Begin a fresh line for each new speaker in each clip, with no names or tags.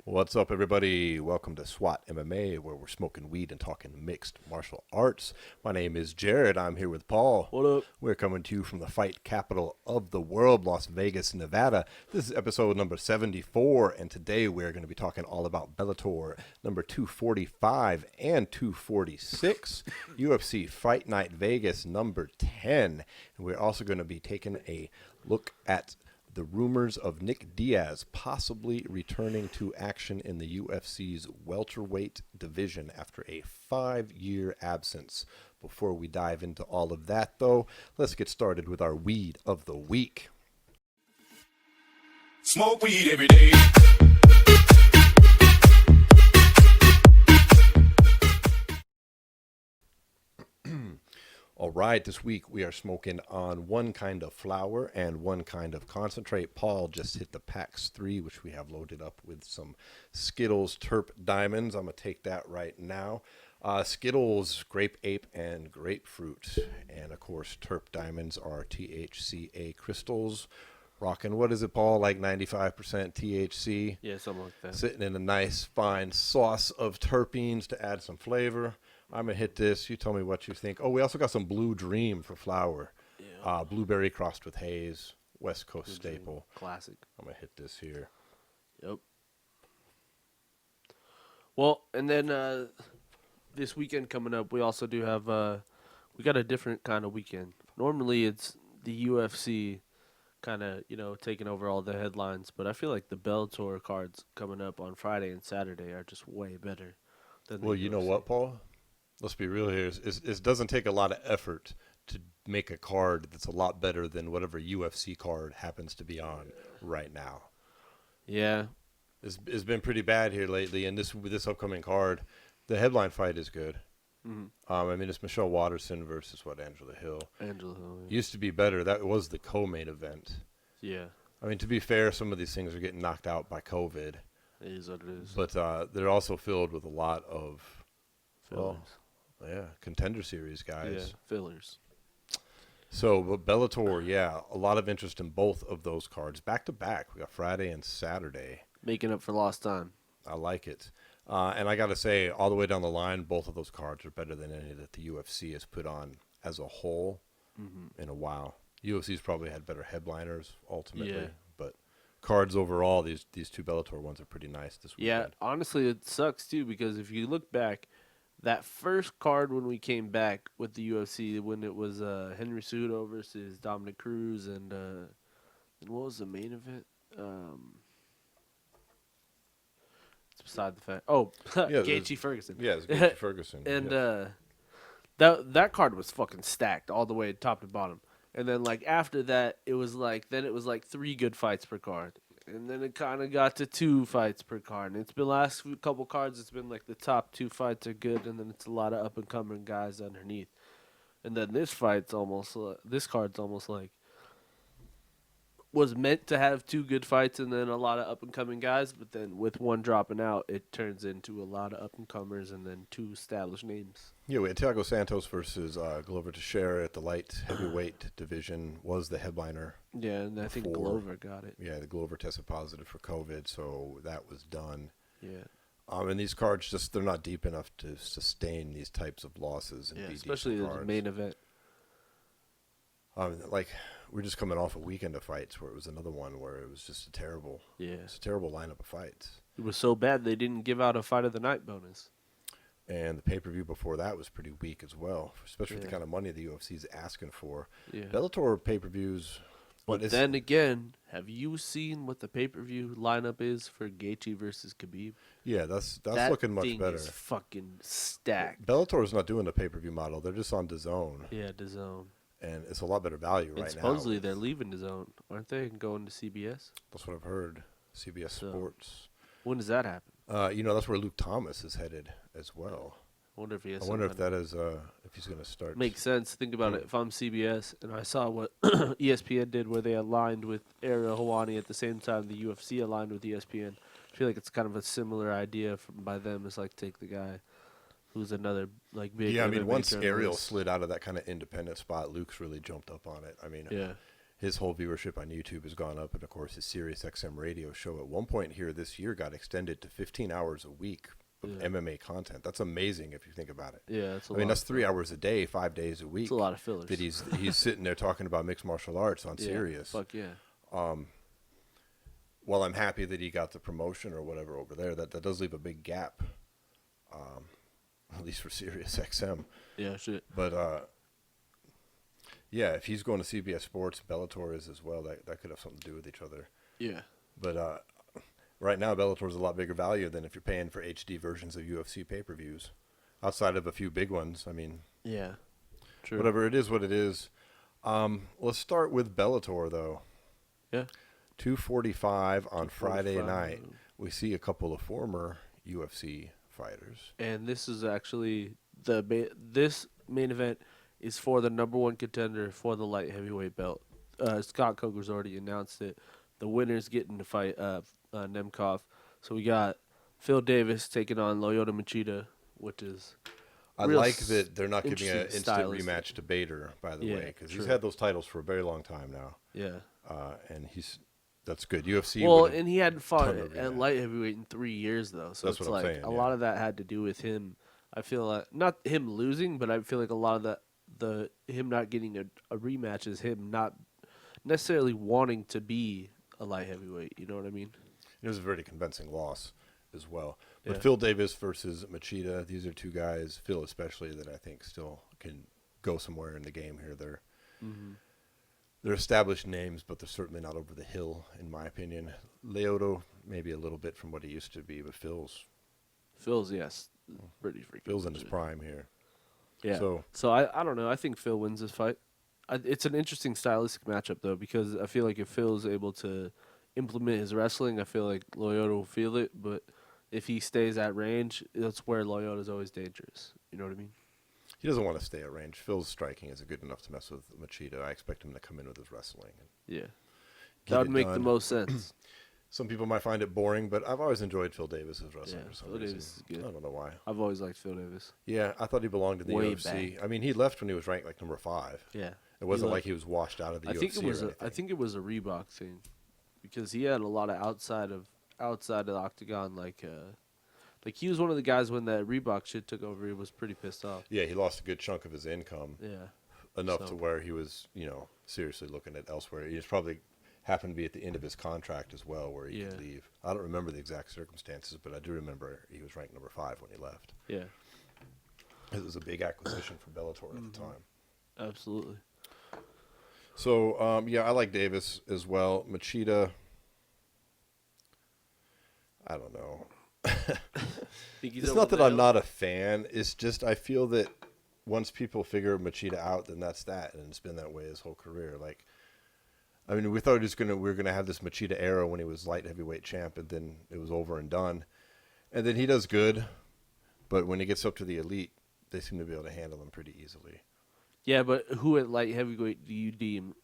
What's up, everybody? Welcome to S.W.A.T MMA, where we're smoking weed and talking mixed martial arts. My name is Jarrod. I'm here with Paul.
What up?
We're coming to you from the fight capital of the world, Las Vegas, Nevada. This is episode number 74, and today we're going to be talking all about Bellator number 245 and 246, UFC Fight Night Vegas number 10. And we're also going to be taking a look at the rumors of Nick Diaz possibly returning to action in the UFC's welterweight division after a 5-year absence. Before we dive into all of that, though, let's get started with our weed of the week.
Smoke weed every day.
All right, this week we are smoking on one kind of flower and one kind of concentrate. Paul just hit the PAX 3, which we have loaded up with some Skittles Terp Diamonds. I'm going to take that right now. Skittles, Grape Ape, and Grapefruit. And, of course, Terp Diamonds are THCA crystals. Rocking, what is it, Paul, like 95% THC?
Yeah, something like that.
Sitting in a nice, fine sauce of terpenes to add some flavor. I'm going to hit this. You tell me what you think. Oh, we also got some Blue Dream for flower. Yeah. Blueberry crossed with haze. West Coast Blue staple.
Dream. Classic.
I'm going to hit this here.
Yep. Well, and then this weekend coming up, we also do have, we got a different kind of weekend. Normally it's the UFC kind of, taking over all the headlines, but I feel like the Bellator cards coming up on Friday and Saturday are just way better than the UFC.
You know what, Paul? Let's be real here. It doesn't take a lot of effort to make a card that's a lot better than whatever UFC card happens to be on right now.
Yeah.
It's been pretty bad here lately, and this upcoming card, the headline fight is good. Mm-hmm. It's Michelle Waterson versus Angela Hill.
Angela Hill. Yeah.
Used to be better. That was the co-main event.
Yeah.
To be fair, some of these things are getting knocked out by COVID.
It is what it is.
But they're also filled with a lot of
fillers.
Contender series guys.
Yeah, fillers.
So, but Bellator, a lot of interest in both of those cards. Back to back. We got Friday and Saturday.
Making up for lost time.
I like it. And I got to say, all the way down the line, both of those cards are better than any that the UFC has put on as a whole in a while. UFC's probably had better headliners ultimately, but cards overall, these two Bellator ones are pretty nice this weekend.
Yeah, honestly, it sucks too because if you look back, that first card when we came back with the UFC, when it was Henry Cejudo versus Dominic Cruz, and what was the main event? It's beside the fact. Oh, Gaethje Ferguson.
Yeah, it's Gaethje Ferguson.
And that card was fucking stacked all the way top to bottom. And then after that, it was like 3 good fights per card. And then it kind of got to 2 fights per card. And it's been last couple cards, it's been the top 2 fights are good, and then it's a lot of up-and-coming guys underneath. And then this card's almost was meant to have 2 good fights and then a lot of up-and-coming guys, but then with one dropping out, it turns into a lot of up-and-comers and then 2 established names.
Yeah, we had Thiago Santos versus Glover Teixeira at the light heavyweight division was the headliner.
Yeah, and I think Glover got it.
Yeah, the Glover tested positive for COVID, so that was done.
Yeah.
And these cards they're not deep enough to sustain these types of losses. And be
especially the main event.
We're just coming off a weekend of fights where it was another one where it was just a terrible lineup of fights.
It was so bad they didn't give out a fight of the night bonus.
And the pay-per-view before that was pretty weak as well, especially with the kind of money the UFC is asking for.
Yeah.
Bellator pay-per-views.
But then again, have you seen what the pay-per-view lineup is for Gaethje versus Khabib?
Yeah, that's looking much better.
That thing is fucking stacked.
Bellator's not doing the pay-per-view model. They're just on DAZN.
Yeah, DAZN.
And it's a lot better value right now.
Supposedly they're leaving DAZN, aren't they, and going to CBS?
That's what I've heard. CBS Sports.
When does that happen?
That's where Luke Thomas is headed as well.
I wonder if he has.
I wonder if that is if he's going to start.
Makes sense. Think about it. If I'm CBS and I saw what ESPN did, where they aligned with Ariel Helwani at the same time the UFC aligned with ESPN, I feel like it's kind of a similar idea by them. It's take the guy who's another like big.
Yeah, I mean,
MMA
once Ariel
journalist.
slid out of that kind of independent spot, Luke's really jumped up on it. I mean,
Yeah.
his whole viewership on YouTube has gone up, and of course, his Sirius XM radio show at one point here this year got extended to 15 hours a week of MMA content. That's amazing if you think about it.
Yeah, it's a
I
lot.
mean, that's 3 hours a day, 5 days a week.
It's a lot of fillers.
That he's sitting there talking about mixed martial arts on Sirius.
Fuck yeah.
Well, I'm happy that he got the promotion or whatever over there. That does leave a big gap, at least for Sirius XM.
Yeah, shit.
But yeah, if he's going to CBS Sports, Bellator is as well. That could have something to do with each other.
Yeah.
But right now, Bellator is a lot bigger value than if you're paying for HD versions of UFC pay-per-views. Outside of a few big ones, I mean,
Yeah. True.
whatever it is, what it is. Let's start with Bellator though.
Yeah.
245 on Friday
245.
night. We see a couple of former UFC fighters.
And this is actually this main event is for the number one contender for the light heavyweight belt. Scott Coker's already announced it. The winner's getting to fight Nemkov. So we got Phil Davis taking on Lyoto Machida, which is
I
real
like that they're not giving an
interesting
instant
stylistic.
rematch to Bader, by the
Yeah,
way, because he's
true.
had those titles for a very long time now.
Yeah.
And that's good. UFC.
Well,
would've
and he hadn't fought
done a
at
rematch.
light heavyweight in 3 years though. So
That's
it's
what I'm
like
saying,
a
yeah.
lot of that had to do with him. I feel like not him losing, but I feel like a lot of that him not getting a rematch is him not necessarily wanting to be a light heavyweight. You know what I mean?
It was a very convincing loss as well. But
Yeah.
Phil Davis versus Machida, these are two guys, Phil especially, that I think still can go somewhere in the game here. They're established names, but they're certainly not over the hill, in my opinion. Lyoto, maybe a little bit from what he used to be, but Phil's
Yes, pretty freaking.
in his
legit.
prime here.
Yeah.
So-
So I don't know. I think Phil wins this fight. It's an interesting stylistic matchup though, because I feel like if Phil's able to implement his wrestling, I feel like Lyoto will feel it. But if he stays at range, that's where Lyoto's always dangerous. You know what I mean?
He doesn't want to stay at range. Phil's striking isn't good enough to mess with Machida. I expect him to come in with his wrestling. And
Yeah.
get
That would
it
make the
done.
most sense.
Some people might find it boring, but I've always enjoyed Phil Davis's wrestling
Yeah,
for some
Phil
reason.
Davis is good.
I don't know why.
I've always liked Phil Davis.
Yeah, I thought he belonged to the
Way
UFC.
back.
I mean, he left when he was ranked like number 5.
Yeah.
It wasn't
left.
like he was washed out of the
I
UFC
think it was
or
a
anything.
I think it was a Reebok thing, because he had a lot of outside of the octagon like he was one of the guys when that Reebok shit took over. He was pretty pissed off.
Yeah, he lost a good chunk of his income,
Yeah.
enough
So-
to where he was, seriously looking at elsewhere. He just probably happened to be at the end of his contract as well, where he
Yeah.
could leave. I don't remember the exact circumstances, but I do remember he was ranked number 5 when he left.
Yeah.
It was a big acquisition for Bellator at the time.
Absolutely.
So, yeah, I like Davis as well. Machida, I don't know.
Think he's
It's
over
not that
the
I'm
hill?
not a fan. It's just I feel that once people figure Machida out, then that's that, and it's been that way his whole career. Like, I mean, we thought we were gonna have this Machida era when he was light heavyweight champ, and then it was over and done. And then he does good, but when he gets up to the elite, they seem to be able to handle him pretty easily.
Yeah, but who at light heavyweight do you deem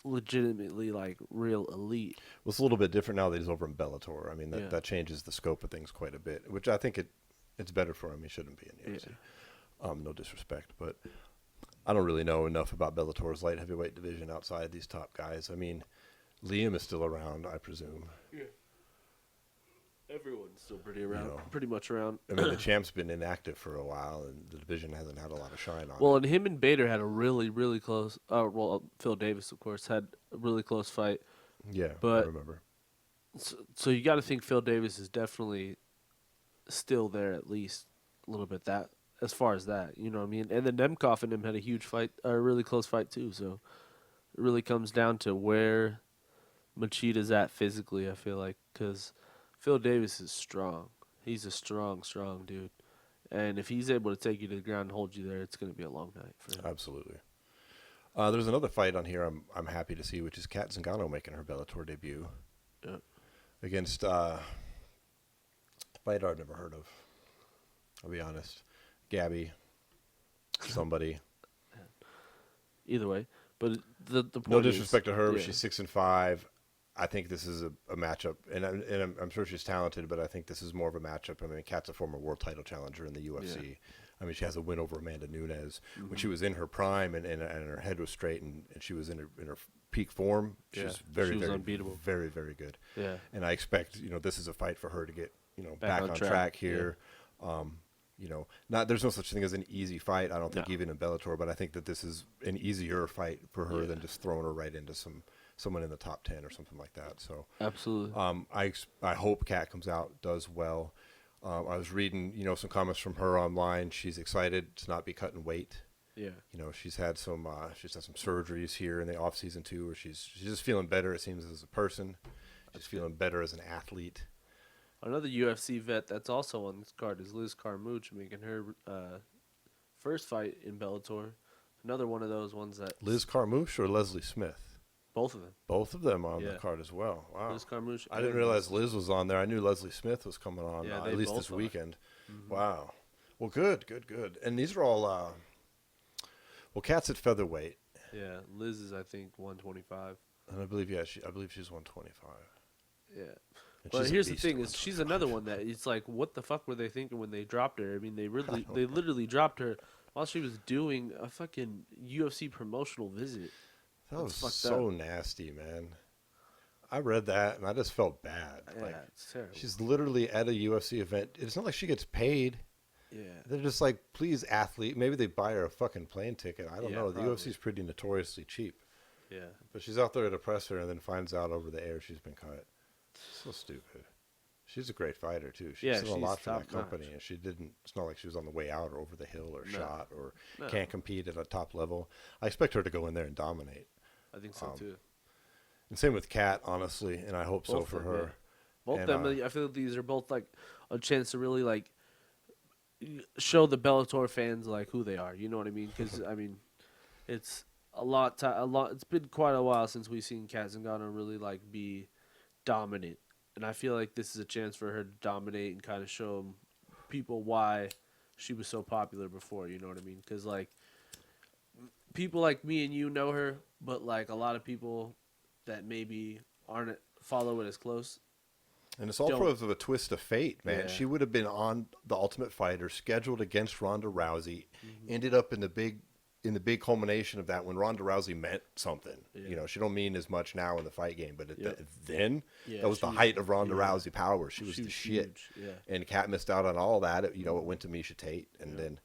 legitimately like real elite?
Well, it's a little bit different now that he's over in Bellator. I mean,
Yeah.
that changes the scope of things quite a bit, which I think it's better for him. He shouldn't be in the UFC. No disrespect, but I don't really know enough about Bellator's light heavyweight division outside these top guys. I mean, Liam is still around, I presume.
Yeah. Everyone's still pretty around,
know.
pretty much around.
I mean, the champ's been inactive for a while, and the division hasn't had a lot of shine on
Well,
it.
and him and Bader had a really, really close. Phil Davis, of course, had a really close fight.
Yeah,
but-
I remember.
So you got to think Phil Davis is definitely still there, at least a little bit. That as far as that, you know what I mean. And then Nemkov and him had a huge fight, a really close fight too. So it really comes down to where Machida's at physically. I feel like because Phil Davis is strong. He's a strong dude. And if he's able to take you to the ground and hold you there, it's going to be a long night for him.
Absolutely. There's another fight on here I'm happy to see, which is Kat Zingano making her Bellator debut
Yeah.
against a fighter I've never heard of. I'll be honest. Gabby, somebody.
Either way, but the point
No
is-
disrespect to her, but
yeah.
she's 6-5. I think this is a matchup, and I'm sure she's talented, but I think this is more of a matchup. I mean, Kat's a former world title challenger in the UFC. Yeah. I mean, she has a win over Amanda Nunes when she was in her prime and her head was straight and she was in her peak form. She was very unbeatable, very, very good.
Yeah,
and I expect this is a fight for her to get back on track here. Yeah. There's no such thing as an easy fight. I don't think even in Bellator, but I think that this is an easier fight for her than just throwing her right into someone in the top 10 or something like that. So
absolutely.
I hope Kat comes out, does well. I was reading, some comments from her online. She's excited to not be cutting weight.
Yeah.
She's had some surgeries here in the off season too, where she's just feeling better. It seems as a person, she's feeling better as an athlete.
Another UFC vet that's also on this card is Liz Carmouche, making her first fight in Bellator. Another one of those ones that
Liz Carmouche or Leslie Smith.
Both of them.
Both of them on the card as well. Wow.
Liz Carmouche.
I didn't realize Liz was on there. I knew Leslie Smith was coming on at least this weekend. Mm-hmm. Wow. Well, good. And these are all Kat's at featherweight.
Yeah, Liz is I think 125.
And I believe she's 125.
Yeah. But here's the thing: is she's another one that it's like, what the fuck were they thinking when they dropped her? I mean, they literally dropped her while she was doing a fucking UFC promotional visit.
That was so nasty, man. I read that and I just felt bad.
Yeah, it's terrible.
She's literally at a UFC event. It's not like she gets paid.
Yeah.
They're just like, please, athlete. Maybe they buy her a fucking plane ticket. I don't know. The
probably.
UFC's pretty notoriously cheap.
Yeah.
But she's out there at a presser and then finds out over the air she's been cut. So stupid. She's a great fighter too. She's done a lot for that company, and she didn't. It's not like she was on the way out or over the hill or shot or can't compete at a top level. I expect her to go in there and dominate.
I think so too.
And same with Kat, honestly, and I hope so for her.
Yeah. Both them, I feel like these are both like a chance to really like show the Bellator fans like who they are. You know what I mean? Because I mean, it's a lot. It's been quite a while since we've seen Kat Zingano really like be dominant. And I feel like this is a chance for her to dominate and kind of show people why she was so popular before. You know what I mean? Because, like, people like me and you know her, but, like, a lot of people that maybe aren't follow it as close.
And it's all because of a twist of fate, man. Yeah. She would have been on The Ultimate Fighter, scheduled against Ronda Rousey, ended up in the big culmination of that when Ronda Rousey meant something. Yeah. She don't mean as much now in the fight game, but then that was the height of Ronda Rousey power. She was the shit. Yeah. And Kat missed out on all that. It went to Miocic Tate, and then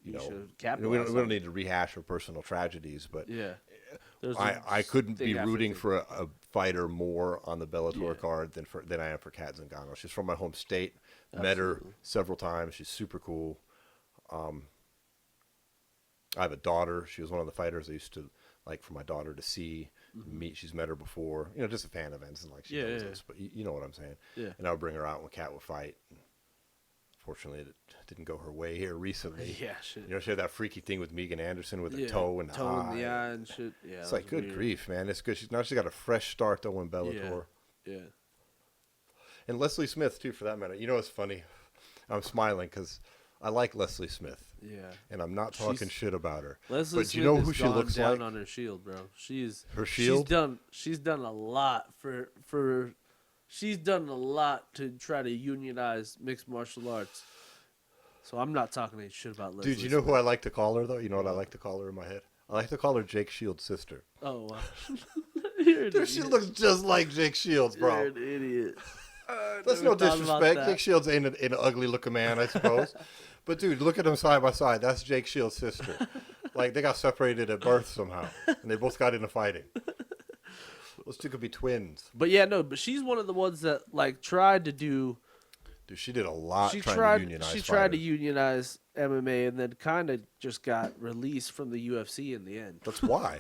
we don't need to rehash her personal tragedies, but I couldn't be rooting for a fighter more on the Bellator card than I am for Kat Zingano. She's from my home state. Absolutely. Met her several times. She's super cool. I have a daughter. She was one of the fighters I used to like for my daughter to see, meet. She's met her before, just at fan events and like she knows us. But you know what I'm saying. Yeah. And I would bring her out when Kat would fight. Fortunately, it didn't go her way here recently. Yeah, shit. She had that freaky thing with Megan Anderson with the toe and the eye.
In the eye and shit. Yeah,
it's like good grief, man. It's good. She's got a fresh start though in Bellator.
Yeah.
And Leslie Smith too, for that matter. It's funny. I'm smiling because I like Leslie Smith. Yeah. And I'm not talking shit about her.
Leslie Smith, you know who she looks down like? On her shield, bro.
Her shield.
She's done a lot for. She's done a lot to try to unionize mixed martial arts. So I'm not talking any shit about Leslie.
Dude, you know who I like to call her though? You know what I like to call her in my head? I like to call her Jake Shields' sister.
Oh wow.
Dude, she looks just like Jake Shields, bro.
You're an idiot.
That's no disrespect. Jake Shields ain't an ugly looking man, I suppose. But dude, look at them side by side. That's Jake Shields' sister. Like they got separated at birth somehow, and they both got into fighting. Those two could be twins.
But but she's one of the ones that like tried to do.
Dude, she did a lot. She tried
to unionize MMA, and then kind of just got released from the UFC in the end.
That's why.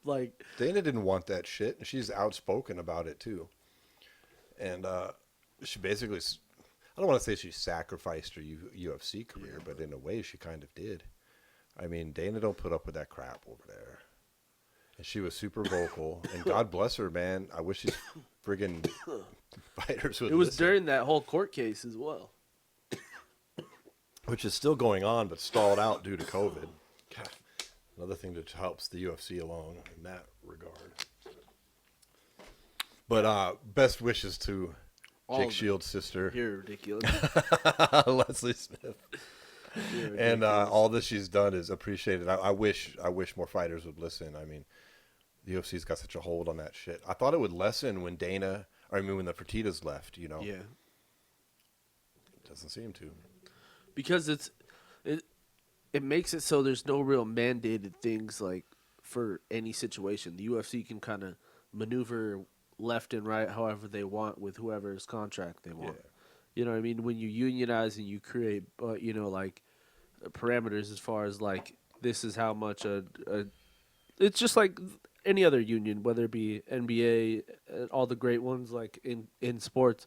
like
Dana didn't want that shit, and she's outspoken about it too. And she basically, I don't want to say she sacrificed her UFC career, but in a way she kind of did. I mean, Dana don't put up with that crap over there. And she was super vocal, and God bless her, man. I wish these friggin' fighters would listen.
During that whole court case as well.
Which is still going on, but stalled out due to COVID. God, another thing that helps the UFC along in that regard. But best wishes to
All
Jake
of it.
Shields' sister,
You're ridiculous.
Leslie Smith.
You're
And
ridiculous.
all that she's done is appreciated. I wish more fighters would listen. I mean, the UFC's got such a hold on that shit. I thought it would lessen when when the Fertittas left,
Yeah.
It doesn't seem to.
Because it makes it so there's no real mandated things like for any situation. The UFC can kind of maneuver left and right however they want with whoever's contract they want.
Yeah.
You know what I mean? When you unionize and you create, like parameters as far as like this is how much it's just like any other union, whether it be NBA, all the great ones like in sports.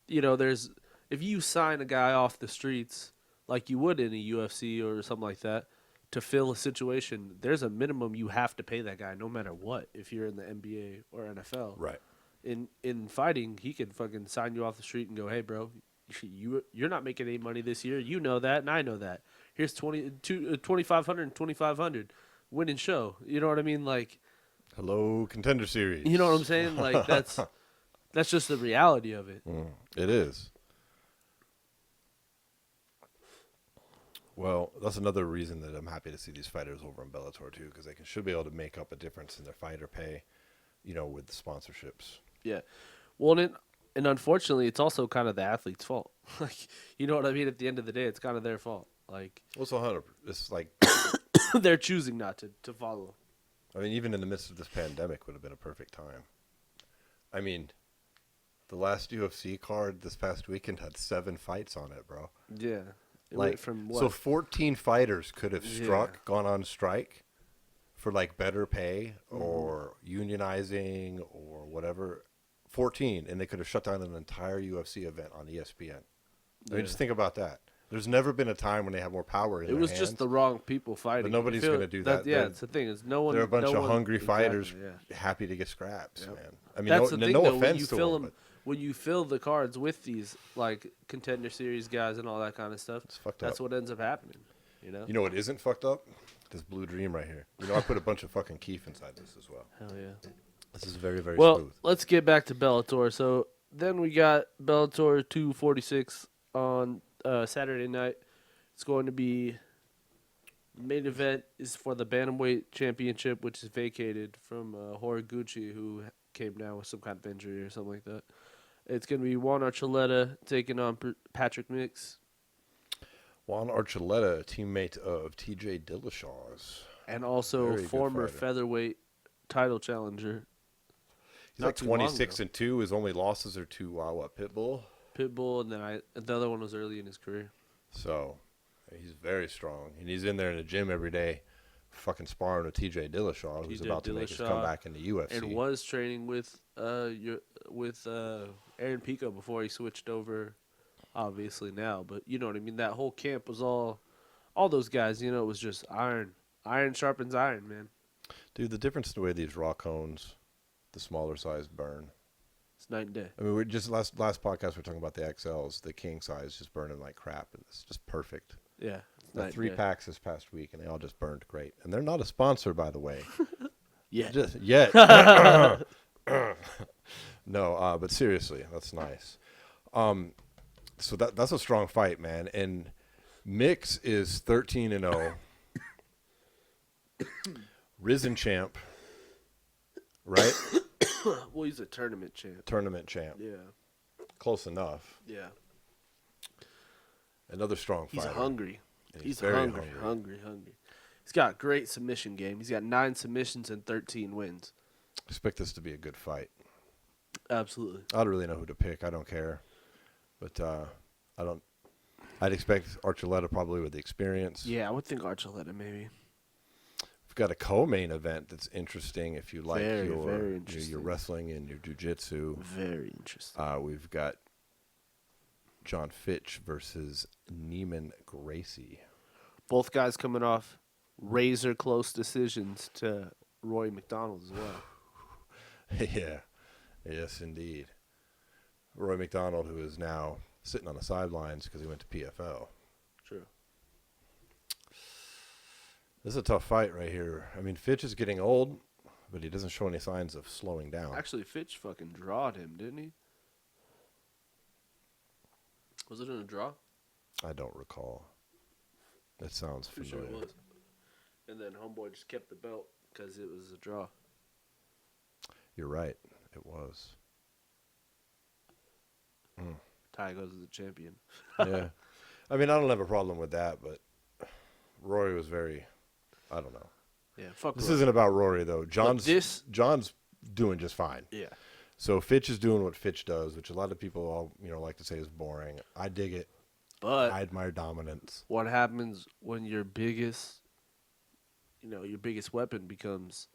There's if you sign a guy off the streets like you would in a UFC or something like that to fill a situation, there's a minimum you have to pay that guy no matter what. If you're in the NBA or NFL,
Right.
In fighting, he can fucking sign you off the street and go, "Hey, bro, you're not making any money this year. You know that, and I know that. Here's 2,500 and 2,500. Win and show." You know what I mean? Like,
Hello, Contender Series.
you know what I'm saying? Like that's just the reality of it.
It is. Well, that's another reason that I'm happy to see these fighters over in Bellator too, because should be able to make up a difference in their fighter pay, with the sponsorships.
Yeah. Well, and unfortunately, it's also kind of the athlete's fault. Like, you know what I mean? At the end of the day, it's kind of their fault. Like,
Well, it's 100. It's like,
they're choosing not to follow.
I mean, even in the midst of this pandemic, would have been a perfect time. I mean, the last UFC card this past weekend had 7 fights on it, bro.
Yeah. It
Like,
went from what?
so 14 fighters could have
Yeah.
gone on strike for like better pay or unionizing or whatever. 14, and they could have shut down an entire UFC event on ESPN. I mean, just think about that. There's never been a time when they have more power in
It
their
was
hands.
just the wrong people fighting.
But nobody's
You feel-
gonna do that.
Yeah,
They're-
it's the thing. Is no one.
They're a bunch
no
of
one-
hungry fighters
exactly, yeah.
happy to get scraps,
Yep.
man. I mean,
That's
no,
the thing,
no
though, when
offense
you
to
fill
them,
them,
but
when you fill the cards with these like contender series guys and all that kind of stuff,
it's fucked
that's
up.
what ends up happening. You know?
You know what isn't fucked up? This Blue Dream right here. I put a bunch of fucking keef inside this as well.
Hell yeah.
This is very, very
Well,
smooth.
let's get back to Bellator. So then we got Bellator 246 on Saturday night. It's going to be the main event is for the bantamweight championship, which is vacated from Horiguchi, who came down with some kind of injury or something like that. It's going to be Juan Archuleta taking on Patrick Mix,
Juan Archuleta, a teammate of TJ Dillashaw's.
and also
Very good
former
fighter.
featherweight title challenger
He's
Not
like
too long
26-2. His only losses are to Pitbull.
Pitbull, and then the other one was early in his career.
So he's very strong, and he's in there in the gym every day, fucking sparring with TJ Dillashaw, who's
TJ
about to make his
Dillashaw,
comeback in the UFC.
And was training with Aaron Pico before he switched over, obviously now. But you know what I mean. That whole camp was all those guys. It was just iron. Iron sharpens iron, man.
Dude, the difference in the way these raw cones, the smaller size, burn.
It's night and day.
I mean, we just last podcast we were talking about the XLs, the king size just burning like crap, and it's just perfect.
Yeah, it's
The
night
3
and day.
packs this past week, and they all just burned great. And they're not a sponsor, by the way.
Yeah.
Just yet. No, but seriously, that's nice. So that's a strong fight, man. And Mix is 13-0, risen champ, right?
Well, he's a tournament champ.
Tournament champ,
Yeah.
close enough.
Yeah.
Another strong
He's
fighter.
hungry.
And
He's
very
hungry. He's got great submission game. He's got 9 submissions and 13 wins.
Expect this to be a good fight.
Absolutely.
I don't really know who to pick. I don't care, but I'd expect Archuleta probably with the experience.
Yeah, I would think Archuleta maybe.
We've got a co-main event that's interesting if you like
Very,
your
very interesting.
your wrestling and your jiu-jitsu.
Very interesting.
We've got John Fitch versus Neiman Gracie.
Both guys coming off razor close decisions to Roy McDonald as well.
Yeah. Yes, indeed. Roy McDonald, who is now sitting on the sidelines because he went to PFL.
True.
This is a tough fight right here. I mean, Fitch is getting old, but he doesn't show any signs of slowing down.
Actually, Fitch fucking drawed him, didn't he? Was it in a draw?
I don't recall. That sounds
Pretty
familiar.
sure it was. And then Homeboy just kept the belt because it was a draw.
You're right. It was.
Ty goes as the champion.
Yeah. I mean, I don't have a problem with that, but Rory was very, I don't know.
Yeah, fuck
This
Rory.
isn't about Rory, though. John's doing just fine.
Yeah.
So Fitch is doing what Fitch does, which a lot of people like to say is boring. I dig it.
But
I admire dominance.
what happens when your biggest weapon becomes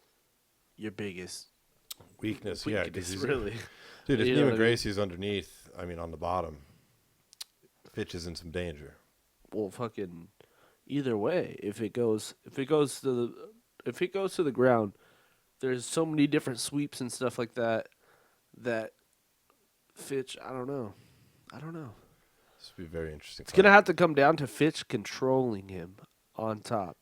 your biggest
Weakness, yeah. 'Cause he's
really.
Dude, if
You know what I
Neiman
mean?
Gracie's underneath, on the bottom, Fitch is in some danger.
Well, fucking either way, if it goes to the ground, there's so many different sweeps and stuff like that Fitch, I don't know.
This would be very interesting.
It's gonna have to come down to Fitch controlling him on top.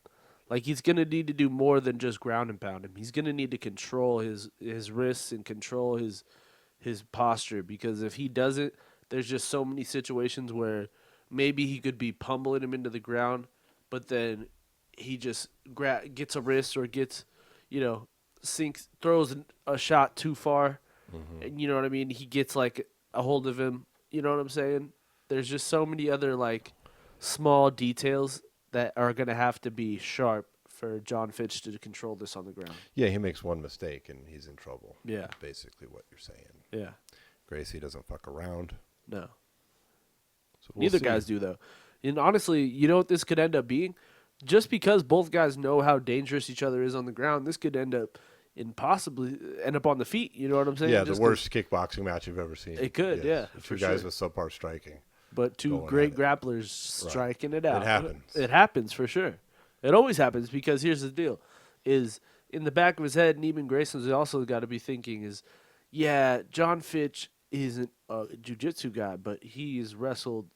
Like, he's gonna need to do more than just ground and pound him. He's gonna need to control his wrists and control his posture, because if he doesn't, there's just so many situations where maybe he could be pummeling him into the ground, but then he just gets a wrist or gets, throws a shot too far, and you know what I mean? He gets like a hold of him. You know what I'm saying? There's just so many other like small details that are gonna have to be sharp for John Fitch to control this on the ground.
Yeah, he makes one mistake and he's in trouble.
Yeah.
That's basically what you're saying.
Yeah.
Gracie doesn't fuck around.
No.
So we'll
Neither
see.
guys do, though. And honestly, you know what this could end up being? Just because both guys know how dangerous each other is on the ground, this could end up possibly end up on the feet. You know what I'm saying?
Yeah,
Just
the worst kickboxing match you've ever seen.
It could, yeah,
Two
for
guys
sure.
with subpar striking.
But two
going
great
at it.
grapplers striking it out.
It happens.
It happens for sure. It always happens, because here's the deal: is in the back of his head, Neiman Grayson's also got to be thinking is, yeah, John Fitch isn't a jiu-jitsu guy, but he's wrestled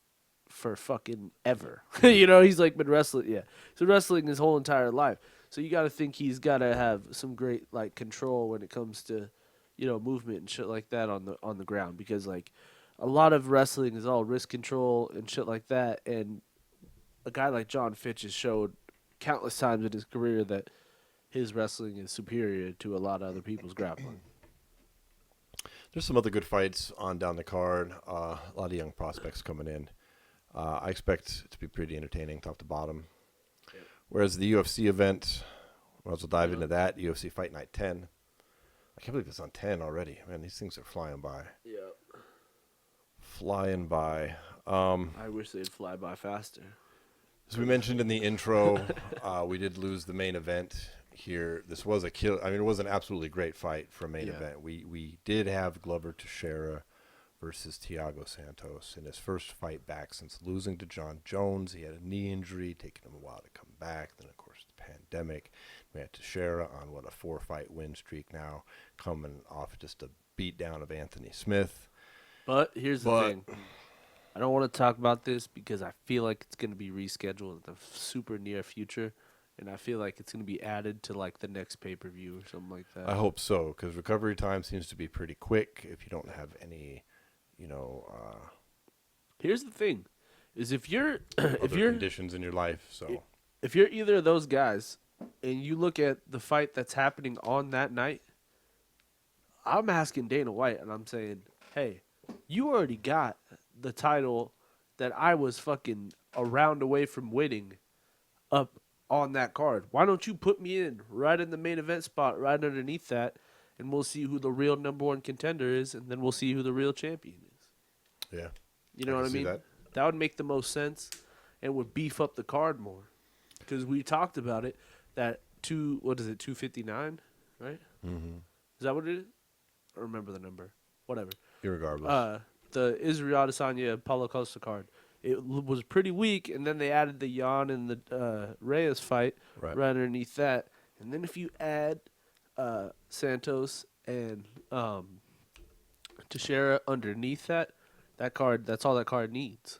for fucking ever. He's like been wrestling. Yeah, he's been wrestling his whole entire life. So you got to think he's got to have some great like control when it comes to, movement and shit like that on the ground, because like a lot of wrestling is all wrist control and shit like that. And a guy like John Fitch has showed countless times in his career that his wrestling is superior to a lot of other people's grappling.
There's some other good fights on down the card. A lot of young prospects coming in. I expect it to be pretty entertaining top to bottom.
Yep.
Whereas the UFC event, we'll also dive into that. UFC Fight Night 10. I can't believe it's on 10 already. Man, these things are flying by.
Yeah.
Flying by.
I wish they'd fly by faster.
As we mentioned in the intro, we did lose the main event here. This was a kill. It was an absolutely great fight for a main event. We did have Glover Teixeira versus Thiago Santos in his first fight back since losing to Jon Jones. He had a knee injury, taking him a while to come back. Then, of course, the pandemic. We had Teixeira on, a 4-fight win streak now, coming off just a beatdown of Anthony Smith.
But here's the thing. I don't want to talk about this because I feel like it's going to be rescheduled in the super near future. And I feel like it's going to be added to like the next pay-per-view or something like that.
I hope so, because recovery time seems to be pretty quick if you don't have any,
Here's the thing, is if you're
conditions in your life. So
if you're either of those guys and you look at the fight that's happening on that night, I'm asking Dana White and I'm saying, hey, you already got the title that I was fucking a round away from winning up on that card. Why don't you put me in right in the main event spot, right underneath that, and we'll see who the real number one contender is, and then we'll see who the real champion is.
yeah,
You know what I
can see
mean?
that.
That would make the most sense and would beef up the card more. Because we talked about it, that 259, right?
Mm-hmm.
Is that what it is? I don't remember the number. Whatever.
Irregardless.
The Israel Adesanya Paulo Costa card. It was pretty weak, and then they added the Jan and the Reyes fight
Right.
right underneath that. And then if you add Santos and Teixeira underneath that card, that's all that card needs.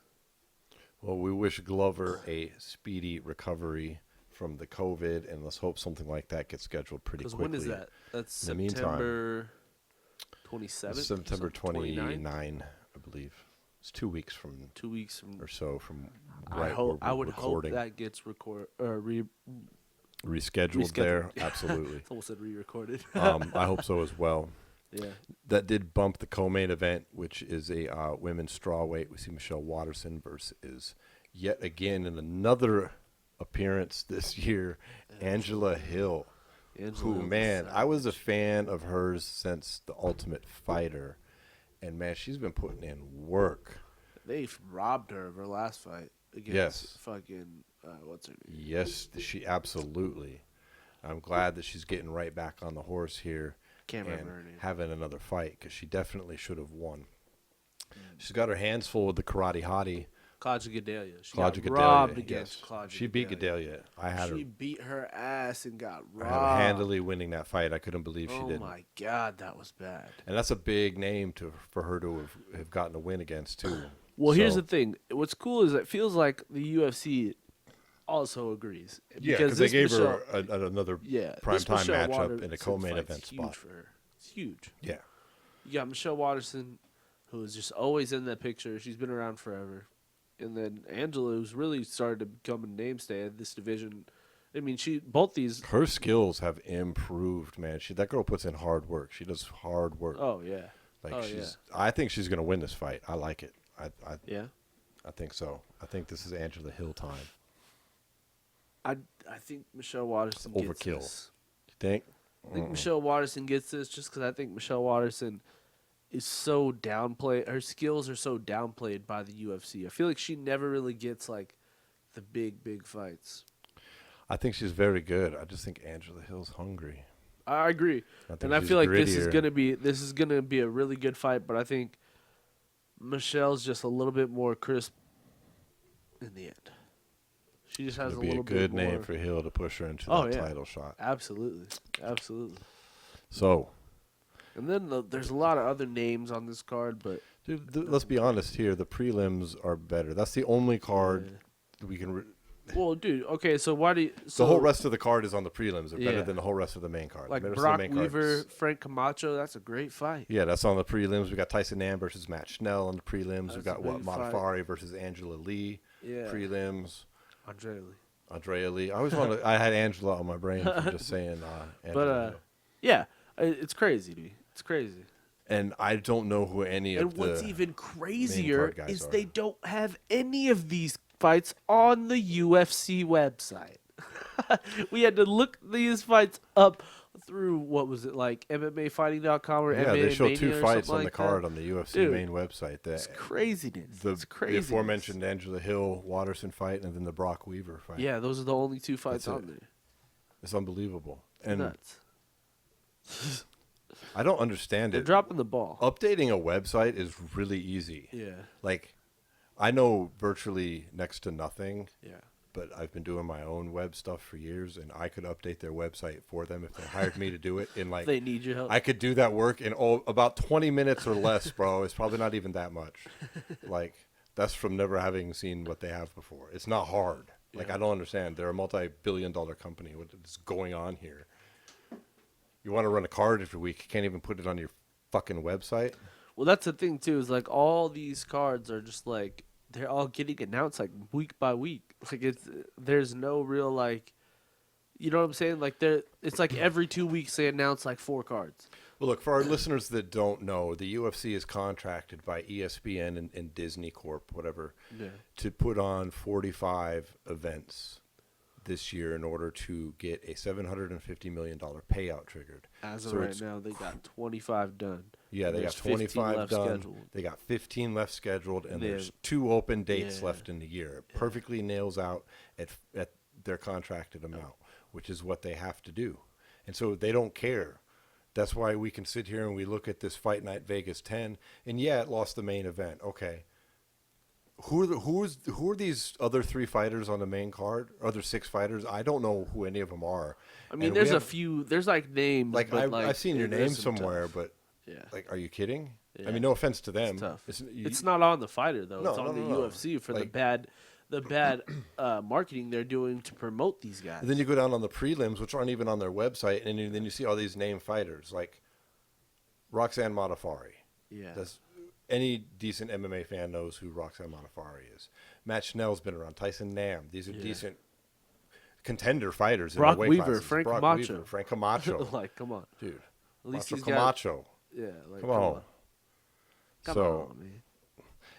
Well, we wish Glover a speedy recovery from the COVID, and let's hope something like that gets scheduled pretty quickly.
Because when is that? That's
In the
September 27th?
September
29th?
29, I believe. It's 2 weeks from
2 weeks from.
or so from
I would
recording.
hope that gets
Rescheduled there. Absolutely.
It's almost said re-recorded.
I hope so as well.
Yeah.
That did bump the co-main event, which is a women's strawweight. We see Michelle Watterson versus yet again in another appearance this year, Angela Hill. Who, man, I was a fan of hers since The Ultimate Fighter, and man, she's been putting in work.
They robbed her of her last fight against fucking what's her name?
Yes, she absolutely. I'm glad that she's getting right back on the horse here.
Can't remember her
and
name.
having another fight because she definitely should have won. She's got her hands full with the karate hottie.
Claudia Gadelia. She
Claudia
got
Gadelia,
robbed against
yes.
Claudia.
She beat Gadelia.
She beat her ass and got
I had
robbed.
her handily winning that fight. I couldn't believe she didn't.
Oh my god, that was bad.
And that's a big name for her to have gotten a win against too.
Well, here's
So-
the thing. What's cool is it feels like the UFC also agrees.
Yeah, because they
this
gave
Michelle-
her another
this
primetime
Michelle
matchup
Watterson
in a co-main
fight's
event
huge
spot.
for her. It's huge.
Yeah.
You got Michelle Watterson, who is just always in that picture. She's been around forever. And then Angela, who's really started to become a mainstay of this division. I mean, both these.
Her skills have improved, man. That girl puts in hard work. She does hard work.
Oh yeah.
I think she's gonna win this fight. I like it.
Yeah.
I think so. I think this is Angela Hill time.
I think Michelle Watterson
Overkill.
gets this.
You think?
I think Michelle Watterson gets this just because I think Michelle Watterson is so downplayed. Her skills are so downplayed by the UFC. I feel like she never really gets like the big fights.
I think she's very good. I just think Angela Hill's hungry.
I agree, and I
she's
feel like this is
grittier.
gonna be a really good fight. But I think Michelle's just a little bit more crisp in the end. She just has
It'd
a
be
little
a good
bit more.
name for Hill to push her into
Oh,
that
yeah.
title shot.
Absolutely.
So,
And then there's a lot of other names on this card, but
dude, let's be honest here. The prelims are better. That's the only card we can.
well, dude. Okay, so why do you? So,
The whole rest of the card is on the prelims. They're better
Yeah.
than the whole rest of the main card.
like
The rest of
Brock
the main card
Weaver,
is-
Frank Camacho, that's a great fight.
Yeah, that's on the prelims. We got Tyson Nam versus Matt Schnell on the prelims. We
That's
got
a big fight.
Modafari versus Angela Lee.
Yeah.
Prelims.
Andre Lee.
Andrea Lee. I always wanted. I had Angela on my brain from just saying. Angela
But
Hill.
yeah, it's crazy, dude. It's crazy.
And I don't know who any of
And what's
the.
even crazier
guys
is
are.
they don't have any of these fights on the UFC website. We had to look these fights up through what was it like MMAfighting.com or
Yeah,
MMA
they show
Mania
two
or
fights
something
on the
like
card
that.
on the UFC
Dude,
main website.
It's craziness.
The
It's crazy.
aforementioned Angela Hill Watterson fight and then the Brock Weaver fight.
Yeah, those are the only two fights
That's
on
it.
there.
It's unbelievable. And
Nuts.
I don't understand
They're
it.
dropping the ball.
Updating a website is really easy.
Yeah.
Like, I know virtually next to nothing,
Yeah.
but I've been doing my own web stuff for years, and I could update their website for them if they hired me to do it. In like,
They need your help.
I could do that work in about 20 minutes or less, bro. It's probably not even that much. Like, that's from never having seen what they have before. It's not hard. Like,
Yeah.
I don't understand. They're a multi-billion-dollar company. What is going on here? You want to run a card every week, you can't even put it on your fucking website.
Well, that's the thing too. Is like all these cards are just like they're all getting announced like week by week. Like there's no real like, you know what I'm saying? Like it's like every 2 weeks they announce like 4 cards.
Well, look, for our listeners that don't know, the UFC is contracted by ESPN and Disney Corp, whatever,
Yeah.
to put on 45 events this year in order to get a $750 million payout triggered.
As of
So
right
it's
now, they got 25 done.
Yeah, they got
There's 15
25
left
done.
scheduled.
They got 15 left scheduled, and
They
there's
have-
2 open dates
Yeah.
left in the year. It perfectly nails out at their contracted amount, which is what they have to do. And so they don't care. That's why we can sit here and we look at this Fight Night Vegas 10, and yeah, it lost the main event. Okay. Who are these other 3 fighters on the main card? Other 6 fighters? I don't know who any of them are.
I mean,
And
there's
we
a
have-
few. There's like names.
like
but,
I've seen your
there's
name
some
somewhere,
tough.
but
Yeah.
like, are you kidding?
Yeah.
I mean, no offense to them.
It's tough.
It's
not on the fighter though.
No,
it's on
no,
the
no, no.
UFC for
Like-
the bad marketing they're doing to promote these guys.
And then you go down on the prelims, which aren't even on their website, and then you see all these named fighters like Roxanne Modafferi.
Yeah.
Any decent MMA fan knows who Roxanne Modafferi is. Matt Schnell's been around. Tyson Nam. These are decent contender fighters.
Brock
in their weight
Weaver,
classes.
Frank
Brock
Camacho.
Weaver, Frank Camacho.
Like, come on.
Dude.
At least
Macho
he's got...
Camacho.
Yeah, like,
Come on.
Come
So,
on, man.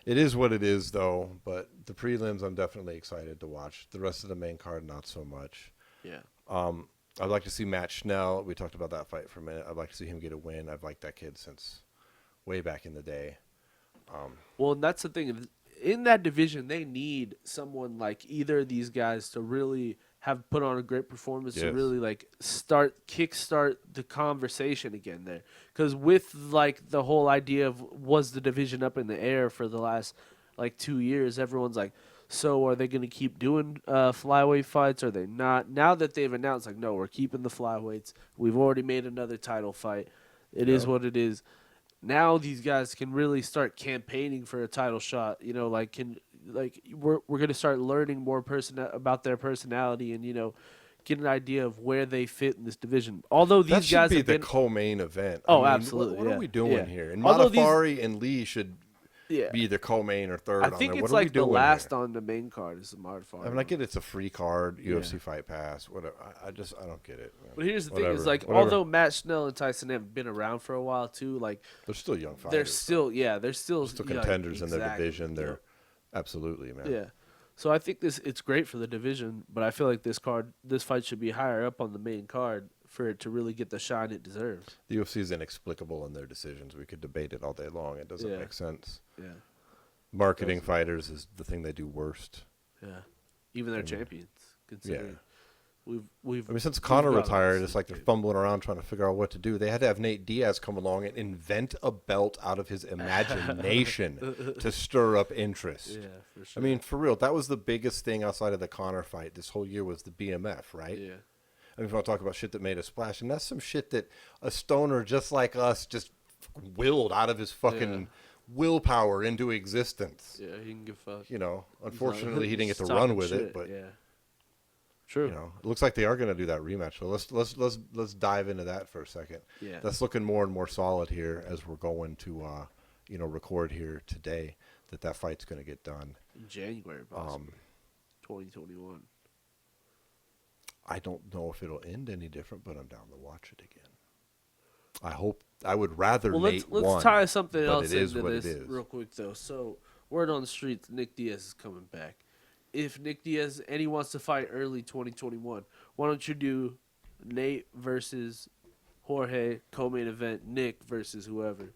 it is what it is, though. But the prelims, I'm definitely excited to watch. The rest of the main card, not so much.
Yeah.
I'd like to see Matt Schnell. We talked about that fight for a minute. I'd like to see him get a win. I've liked that kid since way back in the day.
Well, and that's the thing. In that division, they need someone like either of these guys to really have put on a great performance to really like kickstart the conversation again there. Because with like the whole idea of was the division up in the air for the last like 2 years, everyone's like, so are they going to keep doing flyweight fights? Are they not? Now that they've announced, like, no, we're keeping the flyweights. We've already made another title fight. It is what it is. Now these guys can really start campaigning for a title shot. You know, like we're going to start learning more about their personality and get an idea of where they fit in this division. Although these
that
guys
should
have
be the
been
co-main event.
Oh,
I mean,
absolutely.
What are we doing here? And
Although
Modafferi and Lee should be either co-main or third.
I think
on
it's
there.
like the last
here?
on the main card is the Modafferi.
I mean, I get it's a free card, UFC Fight Pass, whatever. I don't get it. Man.
But here's the thing: is like,
Whatever.
although Matt Schnell and Tyson have been around for a while too, like
they're still young fighters.
they're still
contenders in their
exactly,
division. They're absolutely, man.
Yeah. So I think it's great for the division, but I feel like this fight should be higher up on the main card for it to really get the shine it deserves.
The UFC is inexplicable in their decisions. We could debate it all day long. It doesn't make sense.
Yeah.
Marketing fighters is the thing they do worst.
Yeah. Even their champions, considering we've.
I mean, since Conor retired, it's like they're
game.
fumbling around trying to figure out what to do. They had to have Nate Diaz come along and invent a belt out of his imagination to stir up interest.
Yeah, for sure.
I mean, for real, that was the biggest thing outside of the Conor fight this whole year was the BMF, right?
Yeah.
I mean, if I want to talk about shit that made a splash, and that's some shit that a stoner just like us just willed out of his fucking willpower into existence.
Yeah, he can give a fuck.
You know, unfortunately, he didn't get to
He's
run
talking
with
shit,
it, but
yeah. True.
you know, it looks like they are going to do that rematch. So let's dive into that for a second.
Yeah.
That's looking more and more solid here as we're going to record here today. That fight's going to get done
In January, possibly. 2021.
I don't know if it'll end any different, but I'm down to watch it again. I would rather Nate
let's
won,
tie something
but
else
it is
into
what
this
it is.
real quick though. So word on the streets, Nick Diaz is coming back. If Nick Diaz and he wants to fight early 2021, why don't you do Nate versus Jorge co-main event, Nick versus whoever,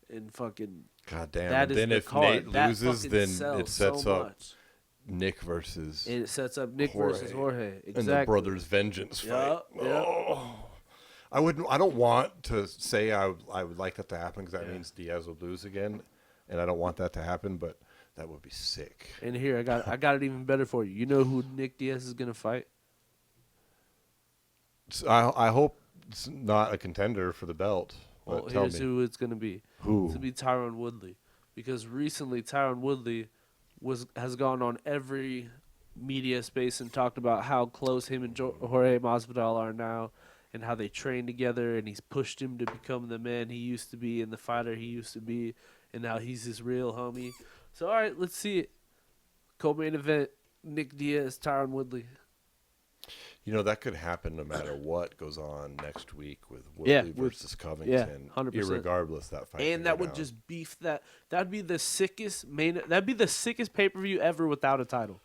and fucking
God damn.
that
And
is
then
the
if
card.
Nate
That
loses,
fucking
then
sells
it sets
so
up
much.
Nick versus
And it sets up Nick
Jorge
versus Jorge. Exactly.
and the brothers' vengeance fight.
Yep.
Oh. I don't want to say I would like that to happen because that means Diaz would lose again, and I don't want that to happen. But that would be sick.
And here I got it even better for you. You know who Nick Diaz is gonna fight?
I hope it's not a contender for the belt.
Well,
But tell
here's
me
who it's gonna be.
who.
It's gonna be Tyron Woodley, because recently Tyron Woodley has gone on every media space and talked about how close him and Jorge Masvidal are now, and how they train together, and he's pushed him to become the man he used to be and the fighter he used to be, and now he's his real homie. So all right, let's see it. Co-main event: Nick Diaz, Tyron Woodley.
You know, that could happen no matter what goes on next week with Woodley versus Covington.
100%.
Irregardless, that fight.
And that would just beef that. That'd be the sickest pay-per-view ever without a title.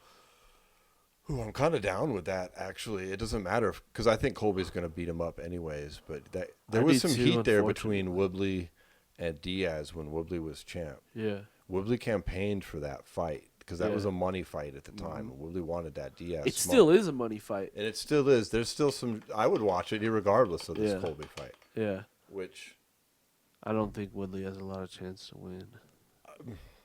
Ooh, I'm kind of down with that, actually. It doesn't matter because I think Colby's going to beat him up anyways. But there was some heat there between Woodley and Diaz when Woodley was champ.
Yeah.
Woodley campaigned for that fight because that was a money fight at the time. And Woodley wanted that Diaz.
It still is a money fight.
And it still is. There's still some. I would watch it regardless of this Colby fight.
Yeah.
Which
I don't think Woodley has a lot of chance to win.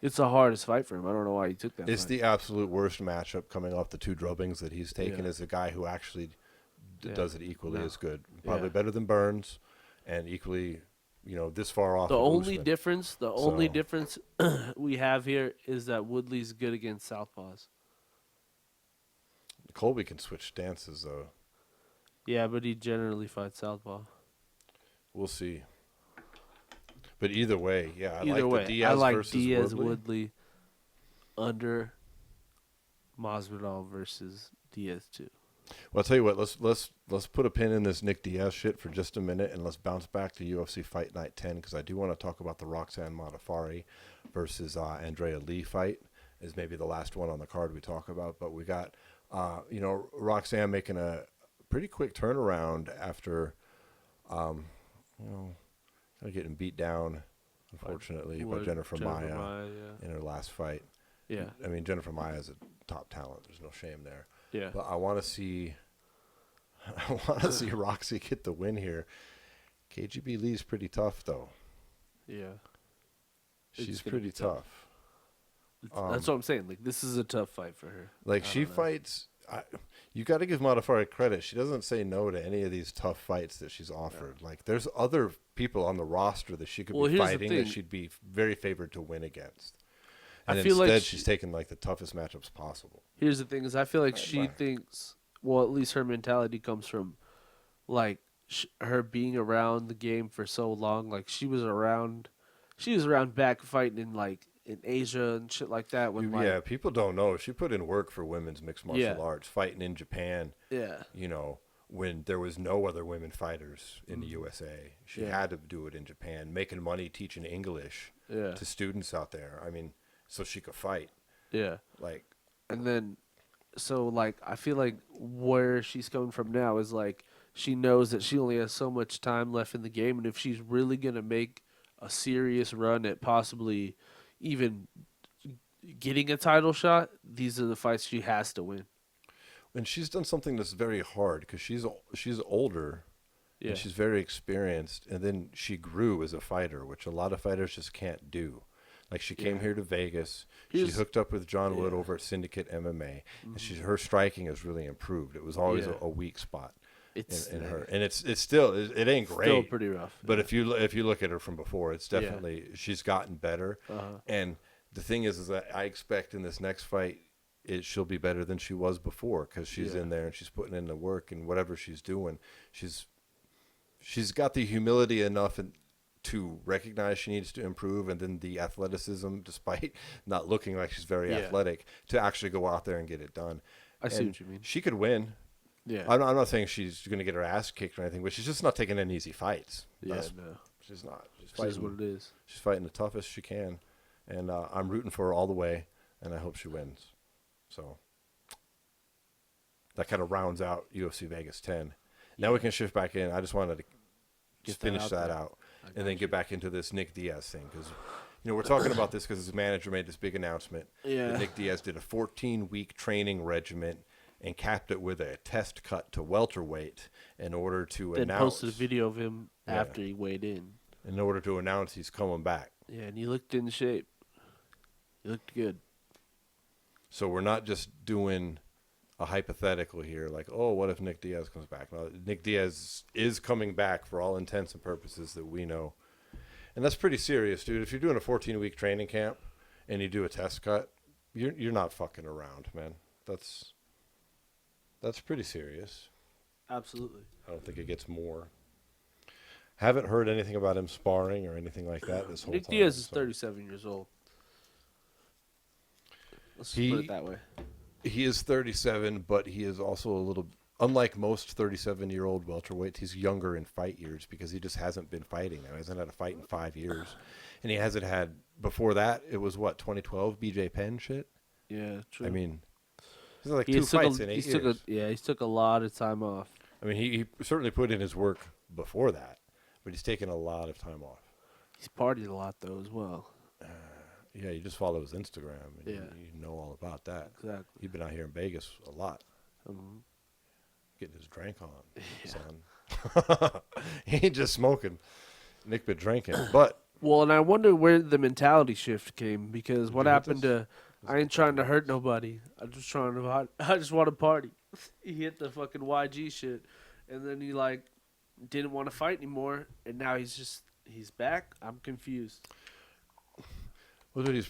It's the hardest fight for him. I don't know why he took that
it's
fight.
the absolute worst matchup coming off the two drubbings that he's taken as a guy who actually does it equally as good. Probably better than Burns and equally, this far off.
The
of
only
Usman.
difference we have here is that Woodley's good against southpaws.
Colby can switch stances though.
Yeah, but he generally fights southpaw.
We'll see. But either way, yeah, I
Either
like
way,
the Diaz
I like
versus
Diaz
Woodley.
Woodley under Masvidal versus Diaz too.
Well, I'll tell you what. Let's put a pin in this Nick Diaz shit for just a minute, and let's bounce back to UFC Fight Night 10 because I do want to talk about the Roxanne Modafferi versus Andrea Lee fight. Is maybe the last one on the card we talk about, but we got Roxanne making a pretty quick turnaround after kind of getting beat down, unfortunately, by Jennifer Maia in her last fight.
Yeah.
I mean, Jennifer Maia is a top talent. There's no shame there.
Yeah.
But I want to see Roxy get the win here. KGB Lee's pretty tough, though.
Yeah.
She's pretty tough.
That's what I'm saying. Like, this is a tough fight for her.
Like, she fights. You got to give Modafferi credit. She doesn't say no to any of these tough fights that she's offered. Yeah. Like, there's other people on the roster that she could be fighting that she'd be very favored to win against. And I feel instead, like she's taking like the toughest matchups possible.
Here's the thing: is I feel like she thinks, well, at least her mentality comes from, like, her being around the game for so long. Like, she was around back fighting in Asia and shit like that. When
people don't know she put in work for women's mixed martial arts, fighting in Japan.
Yeah,
when there was no other women fighters in the USA, she had to do it in Japan, making money teaching English to students out there. I mean. So she could fight.
Yeah.
Like,
and then, so, like, I feel like where she's coming from now is, like, she knows that she only has so much time left in the game. And if she's really going to make a serious run at possibly even getting a title shot, these are the fights she has to win.
And she's done something that's very hard because she's older. Yeah. And she's very experienced. And then she grew as a fighter, which a lot of fighters just can't do. Like, she came here to Vegas. She hooked up with John Wood over at Syndicate MMA. And her striking has really improved. It was always a weak spot in her. And it's still, it ain't great.
Still pretty rough.
But if you look at her from before, it's definitely, she's gotten better. And the thing is that I expect in this next fight, she'll be better than she was before because she's in there and she's putting in the work and whatever she's doing. She's got the humility enough to recognize she needs to improve, and then the athleticism, despite not looking like she's very athletic, to actually go out there and get it done.
I see what you mean.
She could win. Yeah, I'm not saying she's going to get her ass kicked or anything, but she's just not taking any easy fights.
No.
She's not. She's
fighting what it is.
She's fighting the toughest she can, and I'm rooting for her all the way, and I hope she wins. So that kind of rounds out UFC Vegas 10. Now we can shift back in. I just wanted to just finish that out. And then get back into this Nick Diaz thing because, we're talking about this because his manager made this big announcement.
Yeah.
That Nick Diaz did a 14-week training regimen and capped it with a test cut to welterweight in order to announce.
Then posted a video of him after he weighed in.
In order to announce he's coming back.
Yeah, and he looked in shape. He looked good.
So we're not just doing a hypothetical here, like, oh, what if Nick Diaz comes back? No, Nick Diaz is coming back for all intents and purposes that we know. And that's pretty serious, dude. If you're doing a 14-week training camp and you do a test cut, you're not fucking around, man. That's pretty serious.
Absolutely.
I don't think it gets more. Haven't heard anything about him sparring or anything like that this whole time.
Nick Diaz is 37 years old. Let's put it that way.
He is 37, but he is also a little, unlike most 37-year-old welterweights, he's younger in fight years because he just hasn't been fighting. He hasn't had a fight in 5 years. And he hasn't had, before that, it was 2012 BJ Penn shit?
Yeah, true.
I mean, he's like two fights in 8 years.
He took a lot of time off.
I mean, he certainly put in his work before that, but he's taken a lot of time off.
He's partied a lot, though, as well.
Yeah, you just follow his Instagram, and you know all about that.
Exactly.
He's been out here in Vegas a lot. Getting his drink on, son. He ain't just smoking. Nick been drinking. But
well, and I wonder where the mentality shift came, because what happened to I ain't trying to hurt nobody. I just want to party. He hit the fucking YG shit, and then he didn't want to fight anymore, and now he's back. I'm confused.
Well, dude,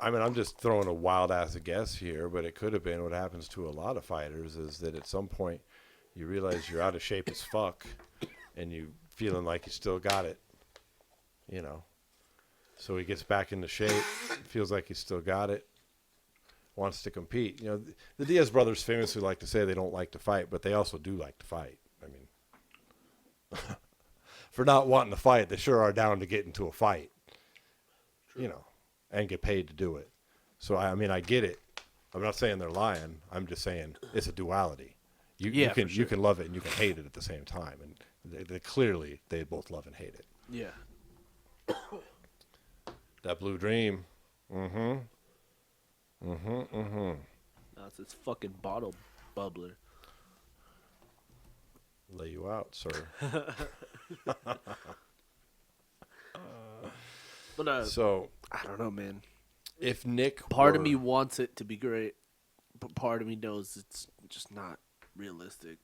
I mean, I'm just throwing a wild-ass guess here, but it could have been what happens to a lot of fighters is that at some point you realize you're out of shape as fuck and you feeling like you still got it, you know. So he gets back into shape, feels like he's still got it, wants to compete. You know, the Diaz brothers famously like to say they don't like to fight, but they also do like to fight. I mean, for not wanting to fight, they sure are down to get into a fight, you know, and get paid to do it. So, I mean, I get it. I'm not saying they're lying. I'm just saying it's a duality. You can love it and you can hate it at the same time. And they clearly, they both love and hate it.
Yeah.
That blue dream. Mm-hmm.
That's its fucking bottle bubbler.
Lay you out, sir.
But
so
I don't know, man.
If Nick
Part of me wants it to be great, but part of me knows it's just not realistic.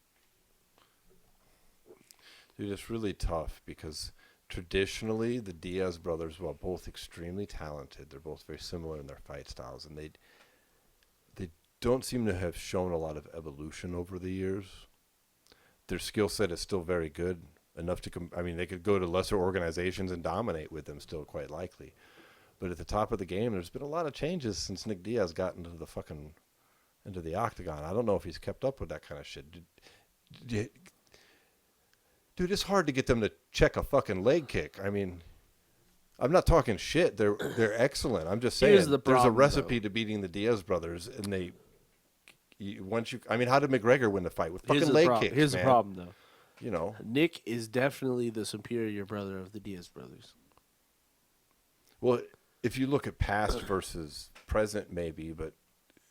Dude, it's really tough because traditionally the Diaz brothers, while both extremely talented, they're both very similar in their fight styles, and they don't seem to have shown a lot of evolution over the years. Their skill set is still very good, enough to I mean, they could go to lesser organizations and dominate with them still, quite likely. But at the top of the game, there's been a lot of changes since Nick Diaz got into the octagon. I don't know if he's kept up with that kind of shit. Dude, it's hard to get them to check a fucking leg kick. I mean, I'm not talking shit. They're excellent. I'm just saying there's a recipe to beating the Diaz brothers, and I mean, how did McGregor win the fight with fucking leg kicks?
Here's the problem, though.
You know,
Nick is definitely the superior brother of the Diaz brothers.
Well, if you look at past versus present, maybe, but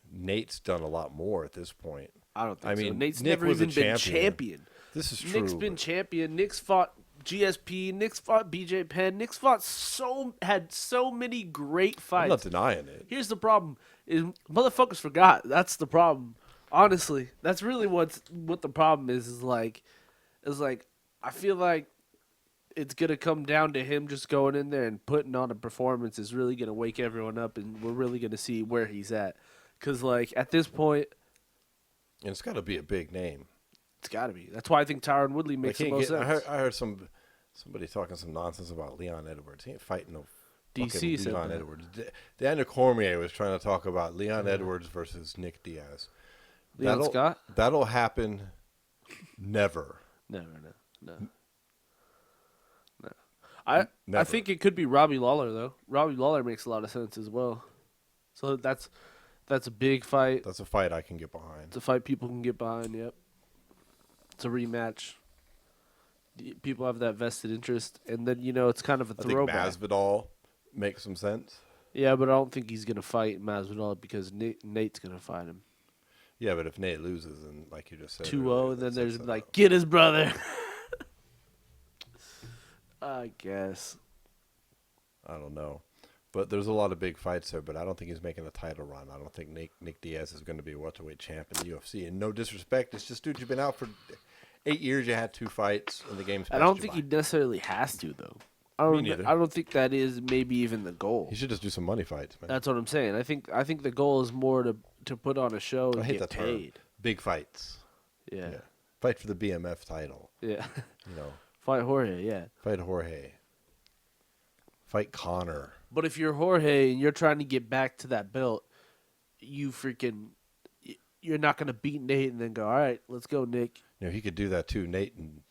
Nate's done a lot more at this point.
I don't think so. Nate's
Nick
never even been champion.
This is true.
Nick's been champion. Nick's fought GSP. Nick's fought BJ Penn. Nick's had so many great fights.
I'm not denying it.
Here's the problem: is motherfuckers forgot. That's the problem. Honestly, that's really what the problem is. Is like, I feel like it's gonna come down to him just going in there and putting on a performance is really gonna wake everyone up, and we're really gonna see where he's at. Because like at this point,
and it's got to be a big name.
It's got to be. That's why I think Tyron Woodley makes the most sense.
I heard somebody talking some nonsense about Leon Edwards. He ain't fighting no
DC
fucking Leon Edwards. Daniel Cormier was trying to talk about Leon Edwards versus Nick Diaz.
Leon Scott?
That'll happen never.
No. I think it could be Robbie Lawler, though. Robbie Lawler makes a lot of sense as well. So that's a big fight.
That's a fight I can get behind.
It's a fight people can get behind, yep. It's a rematch. People have that vested interest. And then, it's kind of a throwback.
I think Masvidal makes some sense.
Yeah, but I don't think he's going to fight Masvidal because Nate's going to fight him.
Yeah, but if Nate loses, and like you just said,
2-0, and then there's like, get his brother. I guess.
I don't know. But there's a lot of big fights there, but I don't think he's making a title run. I don't think Nick Diaz is going to be a welterweight champ in the UFC. And no disrespect, it's just, dude, you've been out for 8 years. You had 2 fights, and the game's
I don't think he necessarily has to, though.
Me neither.
I don't think that is maybe even the goal.
He should just do some money fights, man.
That's what I'm saying. I think the goal is more to put on a show and get paid.
Term. Big fights.
Yeah.
Fight for the BMF title.
Yeah.
Fight
Jorge, yeah.
Fight Jorge. Fight Connor.
But if you're Jorge and you're trying to get back to that belt, you're not going to beat Nate and then go, all right, let's go, Nick.
He could do that too. Nate and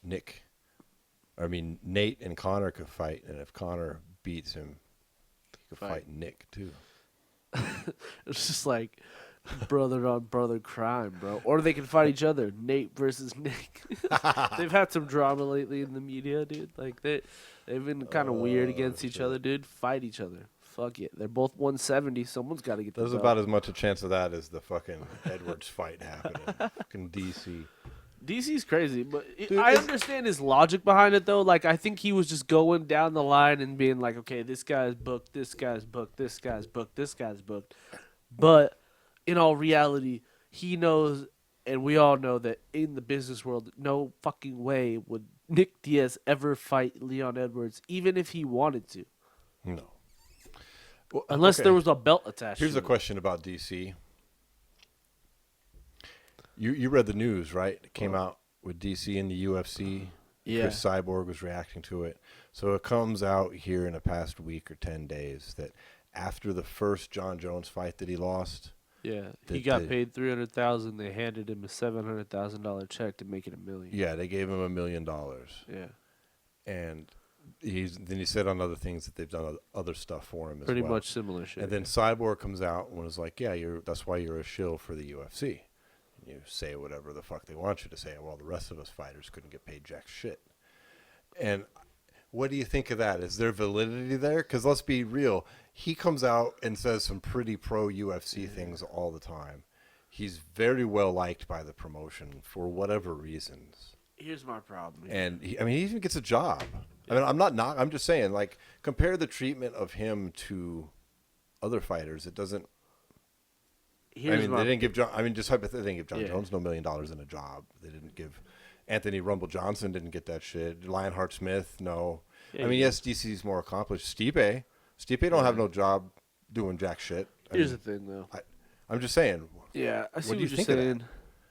Connor could fight, and if Connor beats him, he could fight Nick too.
It's just like brother on brother crime, bro. Or they can fight each other, Nate versus Nick. They've had some drama lately in the media, dude. Like they've been kind of weird against each other, dude. Fight each other. Fuck it. They're both 170. Someone's got to get the belt.
There's about as much a chance of that as the fucking Edwards fight happening. Fucking DC.
DC's crazy, but I understand his logic behind it, though. Like, I think he was just going down the line and being like, okay, this guy's booked, this guy's booked, this guy's booked, this guy's booked. But in all reality, he knows, and we all know that in the business world, no fucking way would Nick Diaz ever fight Leon Edwards, even if he wanted to.
No. Well,
Unless
okay.
there was a belt attached.
Here's
to
a question about DC. You read the news, right? It came out with DC and the UFC.
Yeah.
Chris Cyborg was reacting to it. So it comes out here in the past week or 10 days that after the first Jon Jones fight that he lost,
Yeah, he got paid $300,000. They handed him a $700,000 check to make it $1 million.
yeah, they gave him $1 million.
Yeah,
And then he said on other things that they've done other stuff for him as
pretty
well.
much similar shit.
And then Cyborg comes out and was like, yeah, that's why you're a shill for the UFC. You say whatever the fuck they want you to say, while the rest of us fighters couldn't get paid jack shit. And what do you think of that? Is there validity there? Because let's be real. He comes out and says some pretty pro-UFC things all the time. He's very well liked by the promotion for whatever reasons.
Here's my problem.
And he even gets a job. I mean, I'm just saying, like, compare the treatment of him to other fighters. It doesn't. They didn't give John. I mean, just hypothetically, they didn't give Jon Jones $1 million in a job. They didn't give Anthony Rumble Johnson didn't get that shit. Lionheart Smith, no.
Yeah,
I mean, yes, DC's more accomplished. Stipe don't have no job doing jack shit.
Here's the thing, though.
I'm just saying.
Yeah, I see
what do you
you're
think
saying.
of that?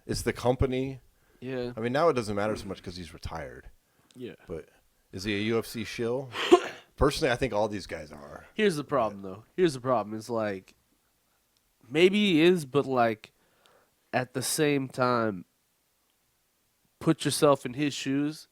It's the company.
Yeah.
I mean, now it doesn't matter so much because he's retired.
Yeah.
But is he a UFC shill? Personally, I think all these guys are.
Here's the problem, though. Here's the problem. It's like, maybe he is, but like, at the same time, put yourself in his shoes.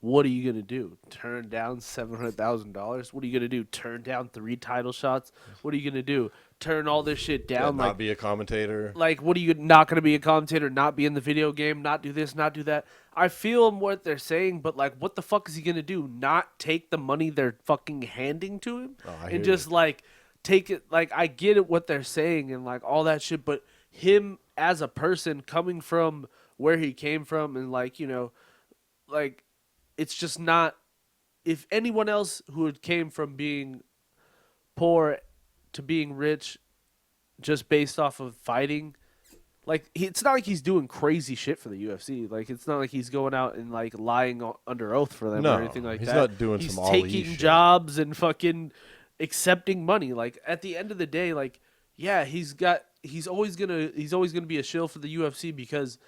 What are you gonna do? Turn down $700,000? What are you gonna do? Turn down 3 title shots? What are you gonna do? Turn all this shit down?
Not be a commentator.
Like, what are you not gonna be a commentator? Not be in the video game? Not do this? Not do that? I feel what they're saying, but like, what the fuck is he gonna do? Not take the money they're fucking handing to him and just like take it? Like, I get it what they're saying and like all that shit, but him as a person coming from where he came from and like, you know, like, it's just not. If anyone else who had came from being poor to being rich just based off of fighting, like, it's not like he's doing crazy shit for the UFC. Like, it's not like he's going out and like lying under oth for them or anything like that.
He's not doing some all
He's taking jobs and fucking accepting money. Like, at the end of the day, like, yeah, he's always gonna be a shill for the UFC because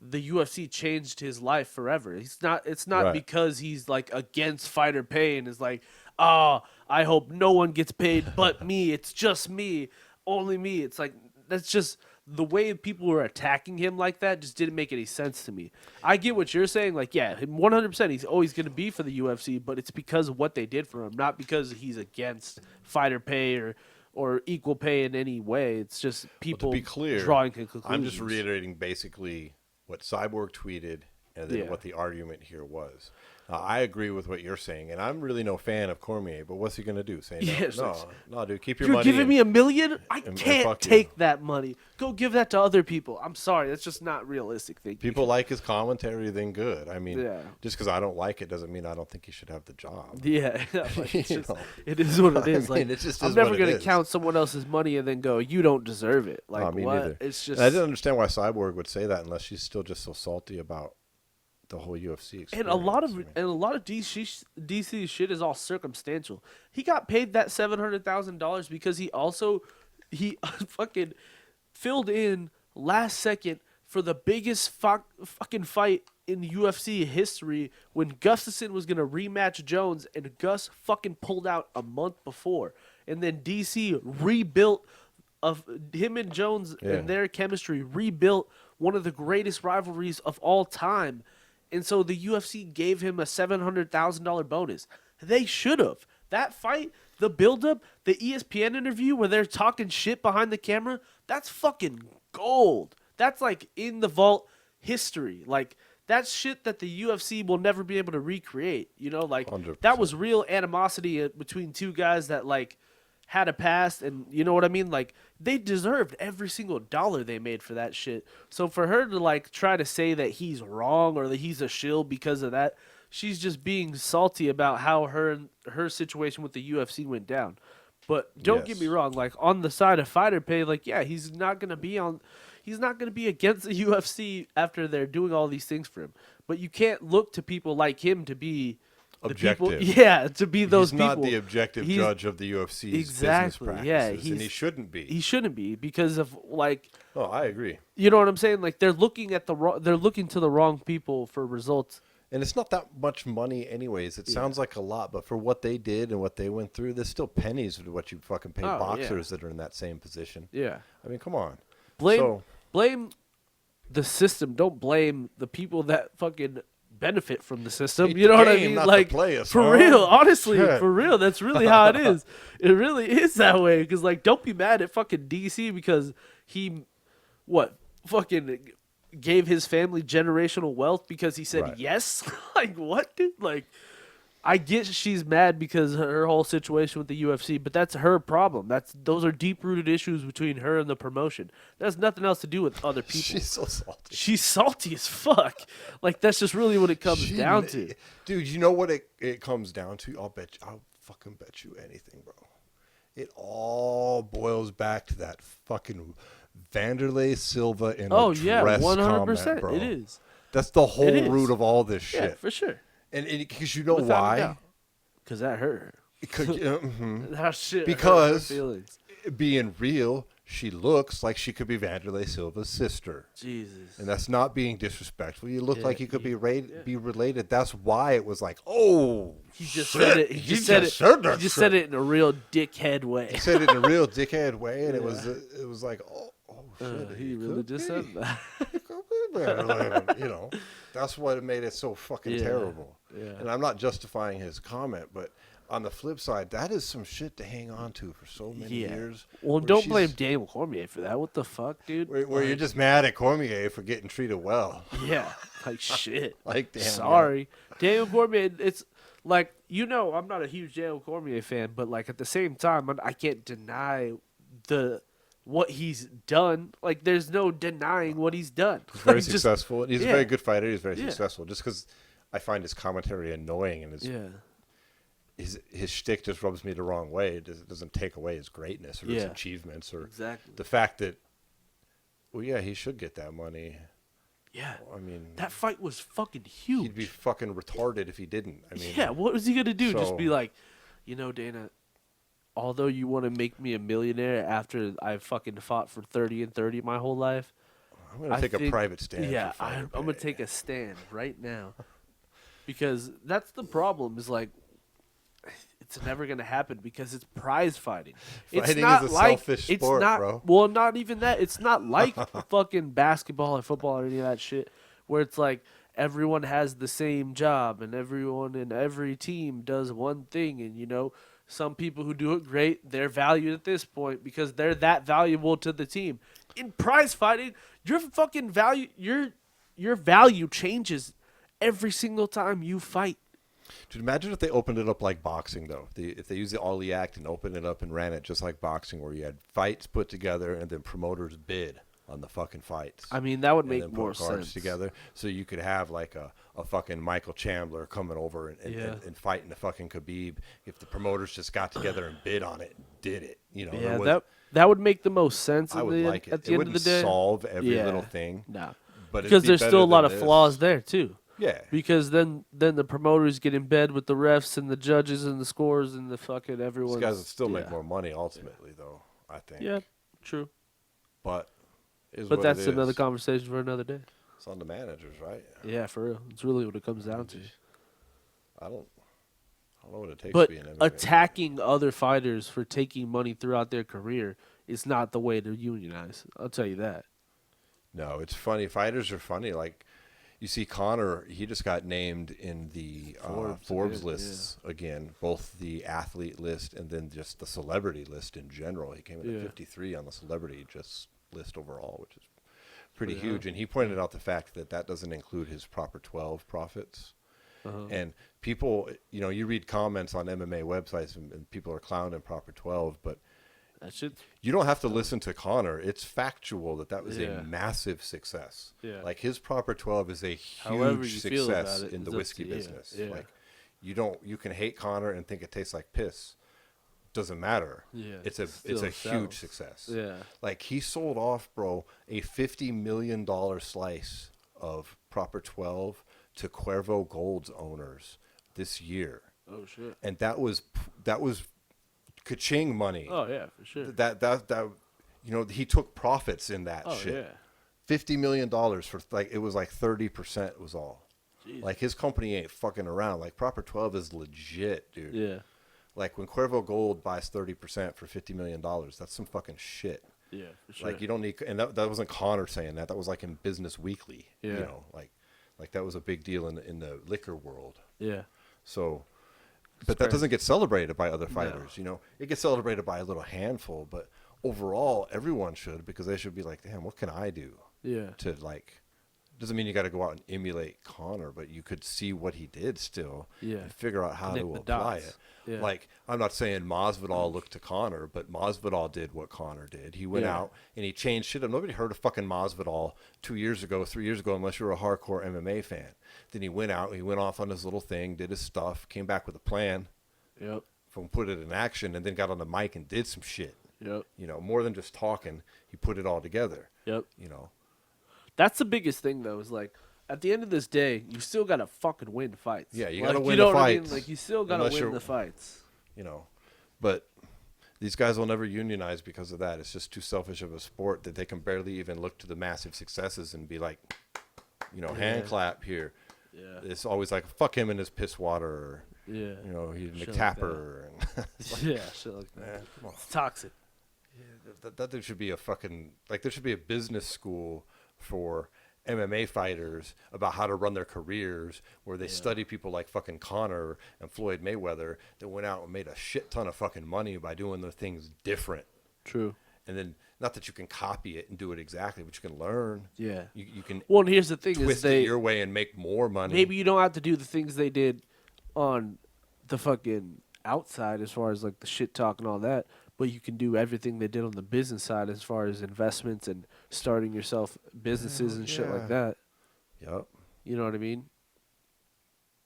the UFC changed his life forever. It's not
Right.
because he's like against fighter pay and is like, oh, I hope no one gets paid but me. It's just me, only me. It's like, that's just the way people were attacking him like that just didn't make any sense to me. I get what you're saying. Like, yeah, 100% he's always going to be for the UFC, but it's because of what they did for him, not because he's against fighter pay or equal pay in any way. It's just people
to be clear,
drawing conclusions.
I'm just reiterating basically what Cyborg tweeted and then what the argument here was. I agree with what you're saying, and I'm really no fan of Cormier, but what's he going to do? Say no? No, dude, keep your
You're
money.
Giving me $1 million? I
and
can't
fuck
take
you.
that money. Go give that to other people. I'm sorry. That's just not realistic thinking.
People like his commentary, then good. I mean,
Yeah.
just because I don't like it doesn't mean I don't think he should have the job.
Yeah. Like, it's
You
just,
know.
it is what it is.
I mean,
Like,
it just
I'm
is
never
what it
going to
is.
count someone else's money and then go, you don't deserve it. Like,
No, me
what?
neither.
It's just.
And I didn't understand why Cyborg would say that unless she's still just so salty about the whole UFC experience.
And a lot of DC shit is all circumstantial. He got paid that $700,000 because he fucking filled in last second for the biggest fucking fight in UFC history when Gustafsson was gonna rematch Jones and Gus fucking pulled out a month before, and then DC rebuilt of him and Jones and their chemistry rebuilt one of the greatest rivalries of all time. And so the UFC gave him a $700,000 bonus. They should have. That fight, the build-up, the ESPN interview where they're talking shit behind the camera, that's fucking gold. That's like in the vault history. Like, that's shit that the UFC will never be able to recreate. You know, like
100%.
that was real animosity between two guys that like had a past, and you know what I mean? Like, they deserved every single dollar they made for that shit. So for her to like try to say that he's wrong or that he's a shill because of that, she's just being salty about how her situation with the UFC went down. But don't get me wrong, like on the side of fighter pay, like yeah, he's not gonna be against the UFC after they're doing all these things for him. But you can't look to people like him to be
objective.
To be those
He's
people.
not the objective judge of the UFC's business practices, and he shouldn't be.
He shouldn't be because of like.
Oh, I agree.
You know what I'm saying? Like they're looking to the wrong people for results.
And it's not that much money anyways. It sounds like a lot, but for what they did and what they went through, there's still pennies to what you fucking pay boxers that are in that same position.
Yeah.
I mean, come on.
Blame the system. Don't blame the people that fucking benefit from the system. You know what I mean? Like for real, honestly, for real, that's really how it is. It really is that way. Because like, don't be mad at fucking DC because he, fucking gave his family generational wealth because he said yes. Like what, dude? Like, I get she's mad because her whole situation with the UFC, but that's her problem. Those are deep rooted issues between her and the promotion. That has nothing else to do with other people.
She's so salty.
She's salty as fuck. Like that's just really what it comes down to.
Dude, you know what it comes down to? I'll fucking bet you anything, bro. It all boils back to that fucking Vanderlei Silva in a dress
100%.
comment, bro.
It is.
That's the whole root of all this shit.
Yeah, for sure.
And because you know why?
Because that hurt her. That shit
because
hurt her feelings.
Being real, she looks like she could be Vanderlei Silva's sister.
Jesus.
And that's not being disrespectful. You look like you could be related. That's why it was like, oh,
he just said it. He just said it in a real dickhead way.
He said it in a real dickhead way, and it was like, oh shit.
He really just said that.
You know, that's what made it so fucking terrible. Yeah. And I'm not justifying his comment, but on the flip side, that is some shit to hang on to for so many years.
Well, don't blame Daniel Cormier for that. What the fuck, dude?
Where you're just mad at Cormier for getting treated well.
Yeah, like shit.
Like, damn.
Sorry. Daniel Cormier, it's like, you know, I'm not a huge Daniel Cormier fan, but like at the same time, I can't deny what he's done. Like, there's no denying what he's done.
He's very successful. He's a very good fighter. He's very successful. Just because I find his commentary annoying and his shtick just rubs me the wrong way. It doesn't take away his greatness or his achievements or the fact that, he should get that money.
Yeah.
I mean,
that fight was fucking huge.
He'd be fucking retarded if he didn't. I mean,
what was he going to do? Just be like, you know, Dana, although you want to make me a millionaire after I've fucking fought for 30 and 30 my whole life,
I'm going to take a private stand.
Yeah, I'm going to take a stand right now. Because that's the problem is like, it's never going to happen because it's prize fighting.
Fighting is a selfish sport, bro.
Well, not even that. It's not like fucking basketball or football or any of that shit where it's like everyone has the same job and everyone in every team does one thing. And, you know, some people who do it great, they're valued at this point because they're that valuable to the team. In prize fighting, your fucking value, your value changes every single time you fight.
Dude, imagine if they opened it up like boxing, though. If they used the Ollie Act and opened it up and ran it just like boxing, where you had fights put together and then promoters bid on the fucking fights.
I mean, that would make more sense.
Together, so you could have like a fucking Michael Chandler coming over and fighting the fucking Khabib. If the promoters just got together and bid on it and did it, you know.
Yeah, that would make the most sense.
I would like it. At the end of the day, solve every little thing.
No,
but
because there's still a lot of flaws there too.
Yeah.
Because then the promoters get in bed with the refs and the judges and the scores and the fucking everyone.
These guys would still make more money ultimately, though, I think.
Yeah, true.
But
that's another conversation for another day.
It's on the managers, right?
Yeah, for real. It's really what it comes down to.
I don't know what it takes
to
be an MMA.
Attacking other fighters for taking money throughout their career is not the way to unionize. I'll tell you that.
No, it's funny. Fighters are funny. Like, you see Conor, he just got named in the Forbes lists again, both the athlete list and then just the celebrity list in general. He came in at 53 on the celebrity list overall, which is pretty huge. And he pointed out the fact that doesn't include his Proper 12 profits. And people, you know, you read comments on MMA websites and people are clowning Proper 12, but you don't have to listen to Conor. It's factual that was a massive success. Yeah. Like, his Proper 12 is a huge success in the whiskey business. Yeah. Like, you can hate Conor and think it tastes like piss. Doesn't matter. Yeah. It's a huge success. Yeah. Like, he sold off, bro, a $50 million slice of Proper 12 to Cuervo Gold's owners this year.
Oh shit.
And that was ka-ching money.
Oh yeah, for sure.
That he took profits in that shit.
Yeah.
$50 million for it was like 30% was all.
Jeez.
Like his company ain't fucking around. Like Proper 12 is legit, dude.
Yeah.
Like when Cuervo Gold buys 30% for $50 million, that's some fucking shit.
Yeah, for sure.
Like you don't need, and that wasn't Connor saying that. That was like in Business Weekly.
Yeah.
You know, like that was a big deal in the liquor world.
Yeah.
So, but that doesn't get celebrated by other fighters.
No.
You know, it gets celebrated by a little handful, but overall, everyone should, because they should be like, damn, what can I do?
Yeah.
To doesn't mean you got to go out and emulate Connor, but you could see what he did still.
Yeah.
And figure out how
Connect
to
the
apply
dots.
it.
Yeah.
Like, I'm not saying Masvidal looked to Connor, but Masvidal did what Connor did. He went out and he changed shit up. Nobody heard of fucking Masvidal 2 years ago, 3 years ago, unless you're a hardcore MMA fan. Then he went out, he went off on his little thing, did his stuff, came back with a plan.
Yep.
Put it in action, and then got on the mic and did some shit.
Yep.
You know, more than just talking, he put it all together.
Yep.
You know.
That's the biggest thing, though, is like, at the end of this day, you still got to fucking win fights.
Yeah, you
got to
win the
what I
fights.
mean? Like, you still got to win the fights.
You know, but these guys will never unionize because of that. It's just too selfish of a sport that they can barely even look to the massive successes and be like, you know, hand clap here.
Yeah.
It's always like, fuck him and his piss water. Or,
Yeah.
you know, he's
Shit
McTapper.
like yeah, shit like that. It's toxic.
Yeah, that there should be a fucking, like, there should be a business school for MMA fighters about how to run their careers, where they study people like fucking Conor and Floyd Mayweather that went out and made a shit ton of fucking money by doing their things different.
True.
And then, not that you can copy it and do it exactly, but you can learn.
Yeah.
You can
Well, and here's the thing:
twist
is
it your way and make more money.
maybe you don't have to do the things they did on the fucking outside, as far as like the shit talk and all that. But you can do everything they did on the business side, as far as investments and starting yourself businesses and shit like that.
Yep.
You know what I mean?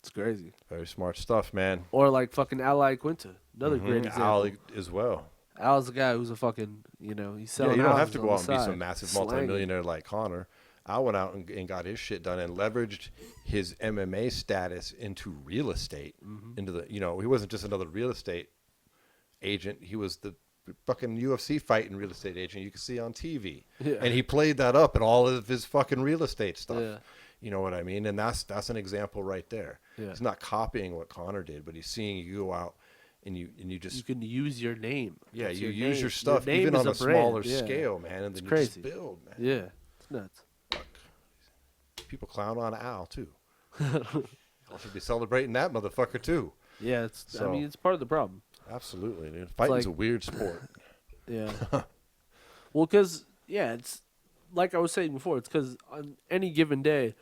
It's crazy.
Very smart stuff, man.
Or like fucking Ally Quinta, another great example.
Ali as well.
Al's the guy who's a fucking, he's selling.
Yeah, you don't have
houses
to
on
go
the
out and be
side,
some massive
slanging.
multimillionaire like Connor. Al went out and got his shit done and leveraged his MMA status into real estate. Into the, he wasn't just another real estate agent. He was the fucking UFC fighting real estate agent you can see on TV.
Yeah.
And he played that up in all of his fucking real estate stuff.
Yeah.
You know what I mean? And that's an example right there.
Yeah.
He's not copying what Connor did, but he's seeing you go out and you just
You can use your name.
yeah,
That's
you
your
use
name.
your stuff
name
even
is
on a
brand.
smaller
Yeah.
scale, man, and
It's
then
crazy.
you just build, man.
Yeah, it's nuts.
People clown on Al too. I should be celebrating that motherfucker too.
Yeah,
So-
it's part of the problem.
Absolutely, dude. Fighting's
like-
a weird sport.
Yeah. Well, because it's like I was saying before. It's because on any given day,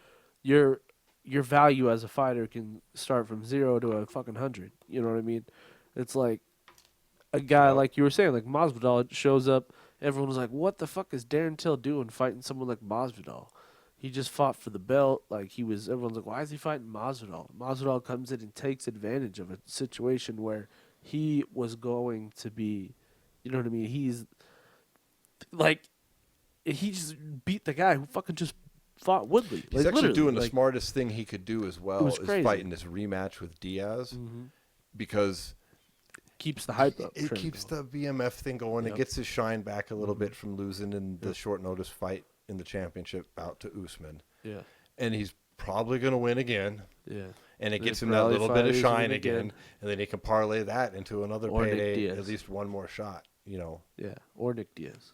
your value as a fighter can start from 0 to a fucking 100. You know what I mean? It's like a guy like you were saying, like Masvidal shows up. Everyone was like, "What the fuck is Darren Till doing fighting someone like Masvidal?" He just fought for the belt. Like everyone's like, "Why is he fighting Masvidal?" Masvidal comes in and takes advantage of a situation where he was going to be, you know what I mean? He's like, he just beat the guy who fucking just fought Woodley.
He's
like,
actually
literally,
doing the
like,
smartest thing he could do as well
was
is
crazy.
fighting this rematch with Diaz because
keeps the hype up.
it
train
keeps
going.
the BMF thing going.
Yep.
It gets his shine back a little bit from losing in the short notice fight in the championship bout to Usman.
Yeah,
And he's probably going to win again.
yeah.
And it
And
gets
if
him that
Raleigh
little bit of
fighters
shine
win
again.
again.
And then he can parlay that into another
Or Nick
payday,
Diaz.
at least one more shot,
Yeah, or Nick Diaz.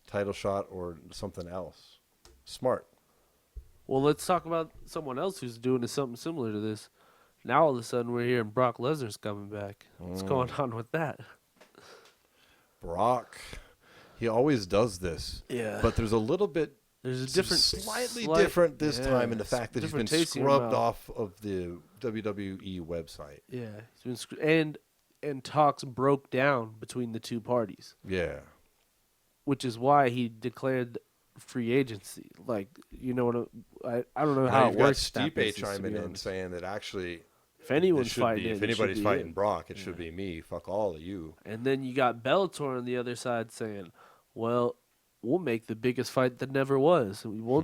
title shot or something else. Smart.
Well, let's talk about someone else who's doing something similar to this. Now all of a sudden we're hearing Brock Lesnar's coming back. What's going on with that?
Brock, he always does this.
Yeah.
But there's a little bit
There's a different,
slightly different this time in the
it's
fact that he's been
different taste in your
scrubbed
mouth.
off of the WWE website.
Yeah, he's been and talks broke down between the two parties,
Yeah.
which is why he declared free agency. Like, I don't know
Now
how
you've
it
got
works. that
Stipe
business, to
chiming
be
in
honest.
saying that actually
If anyone's
it should
fighting,
be,
it
if
should
anybody's
be
fighting
him.
Brock, it should be me. Fuck all of you.
And then you got Bellator on the other side saying, "Well, we'll make the biggest fight that never was. We'll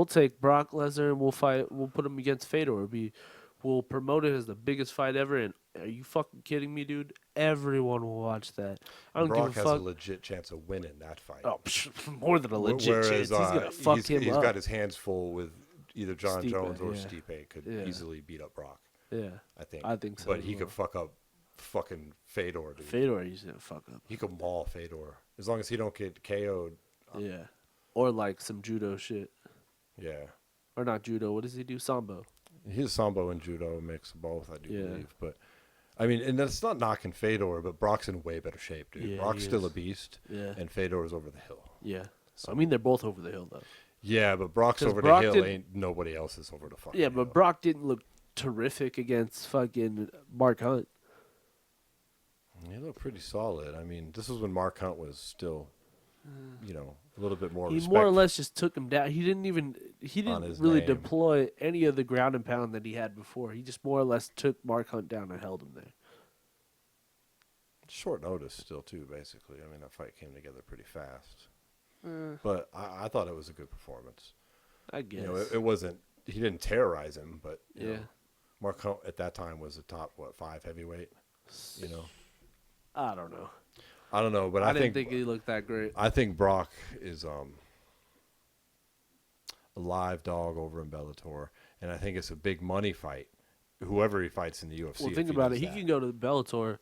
take Brock Lesnar and we'll put him against Fedor. will promote it as the biggest fight ever. And are you fucking kidding me, dude? Everyone will watch that. I don't
Brock
give a
has
fuck.
a legit chance of winning that fight.
Oh, more than a legit chance. He's gonna fuck him
he's
up.
got his hands full with either Jon
Stipe,
Jones or
yeah.
Stipe could
Yeah.
easily beat up Brock.
Yeah,
I think
so.
But he could fuck up fucking Fedor, dude.
Fedor, he's gonna fuck up.
He could maul Fedor as long as he don't get KO'd.
Yeah, or like some judo shit,
Yeah,
or not judo. What does he do? Sambo.
he's sambo and judo mix of both, I do
Yeah.
believe. But I mean, and that's not knocking Fedor, but Brock's in way better shape, dude.
Yeah,
Brock's
he
still
is.
a beast,
Yeah,
and Fedor's over the hill.
yeah. I mean, they're both over the hill though.
Yeah, but Brock's
'Cause
over
Brock
the hill.
didn't-
Ain't nobody else is over the fucking
Yeah,
hill.
but Brock didn't look terrific against fucking Mark Hunt.
He looked pretty solid. I mean, this was when Mark Hunt was still, a little bit more
He
respect.
more or less just took him down. He didn't
his
really
name.
deploy any of the ground and pound that he had before. He just more or less took Mark Hunt down and held him there.
Short notice still, too, basically. I mean, that fight came together pretty fast. But I thought it was a good performance.
I guess.
It wasn't, he didn't terrorize him, but,
Yeah.
Mark Hunt at that time was a top, 5 heavyweight,
I don't know.
I don't know, but
I didn't think he looked that great.
I think Brock is a live dog over in Bellator, and I think it's a big money fight. Whoever he fights in the UFC.
Well,
if
think
he
about
does
it. He
that.
can go to Bellator,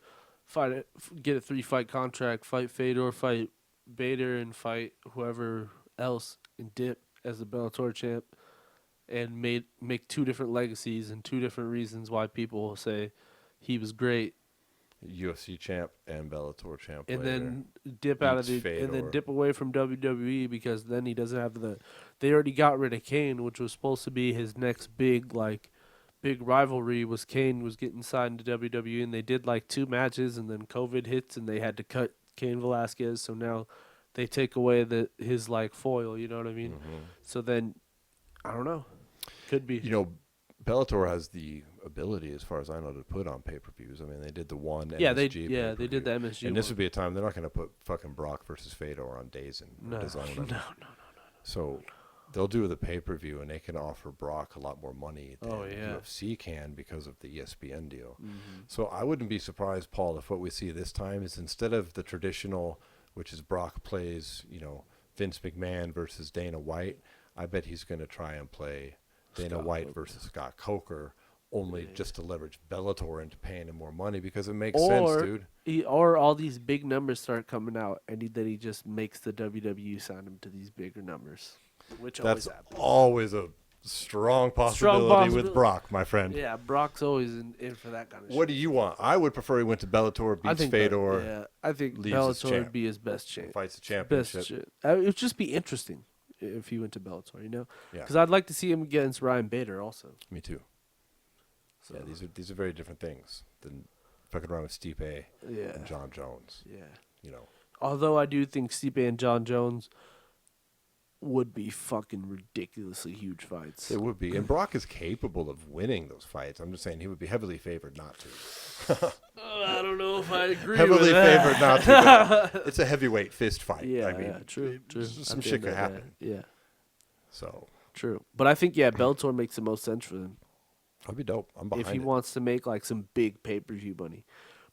get a 3-fight contract, fight Fedor, fight Bader, and fight whoever else, and dip as the Bellator champ, and make 2 different legacies and 2 different reasons why people will say he was great.
UFC champ and Bellator champ,
And
later.
then dip out of
Beats
and then
Fedor.
dip away from WWE because then he doesn't have they already got rid of Kane, which was supposed to be his next big rivalry. Was Kane was getting signed to WWE, and they did 2 matches, and then COVID hits and they had to cut Cain Velasquez, so now they take away his foil, you know what I mean?
Mm-hmm.
So then I don't know. Could be.
Bellator has the ability, as far as I know, to put on pay-per-views. I mean, they did the one
Yeah,
MSG
they did the MSG
and this
one.
would be a time they're not going to put fucking Brock versus Fedor on Days and
No,
DAZN.
no.
So they'll do the pay-per-view, and they can offer Brock a lot more money than UFC can because of the ESPN deal.
Mm-hmm.
So I wouldn't be surprised, Paul, if what we see this time is instead of the traditional, which is Brock plays, Vince McMahon versus Dana White, I bet he's going to try and play Dana White versus Scott Coker, only just to leverage Bellator into paying him more money because it makes sense, dude.
Or all these big numbers start coming out, and then he just makes the WWE sign him to these bigger numbers, which
That's
always happens.
always a strong possibility with Brock, my friend.
Yeah, Brock's always in for that kind of shit.
What do you want? I would prefer he went to Bellator, beats Fedor,
I think
leaves as
Bellator
champ.
would be his best chance.
fights the championship.
Best shit. It would just be interesting if he went to Bellator,
Yeah.
Because I'd like to see him against Ryan Bader also.
Me too.
So,
Yeah, these are very different things than fucking around with Stipe
yeah,
and Jon Jones.
yeah. Although I do think Stipe and Jon Jones would be fucking ridiculously huge fights.
It would be. And Brock is capable of winning those fights. I'm just saying he would be heavily favored not to.
I don't know if I agree
Heavily
with that.
favored not to. But it's a heavyweight fist fight.
Yeah,
I mean,
true.
some
At the
shit
end
could
of
happen.
the day, Yeah,
So
true. But I think, Bellator makes the most sense for them.
that'd be dope. I'm behind
If he
it.
wants to make some big pay-per-view money.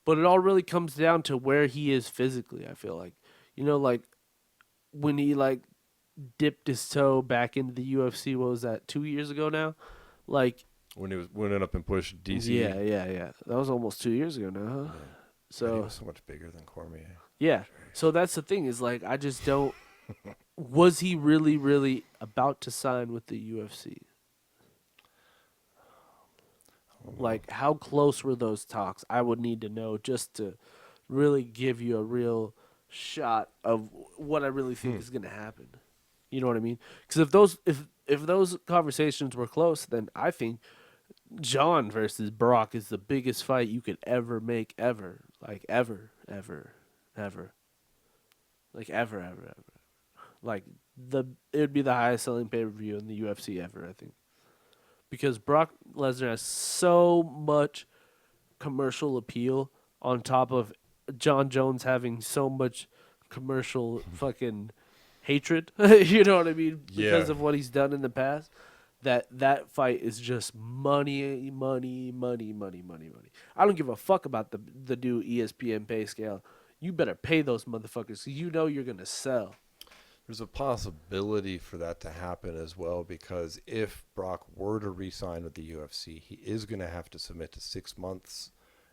But it all really comes down to where he is physically, I feel like. When he dipped his toe back into the UFC, what was that, 2 years ago now?
When he went up and pushed DC.
Yeah. That was almost 2 years ago now, huh?
Yeah. He
So
was so much bigger than Cormier.
yeah. So that's the thing is I just don't was he really, really about to sign with the UFC? How close were those talks? I would need to know just to really give you a real shot of what I really think is going to happen. You know what I mean? Because if those conversations were close, then I think Jon versus Brock is the biggest fight you could ever make ever. Ever. It would be the highest selling pay-per-view in the UFC ever, I think. Because Brock Lesnar has so much commercial appeal on top of Jon Jones having so much commercial fucking hatred. You know what I mean? Because of what he's done in the past. that fight is just money, money, money, money, money, money. I don't give a fuck about the new ESPN pay scale. You better pay those motherfuckers so you know you're gonna sell.
There's a possibility for that to happen as well, because if Brock were to re-sign with the UFC, he is going to have to submit to 6 months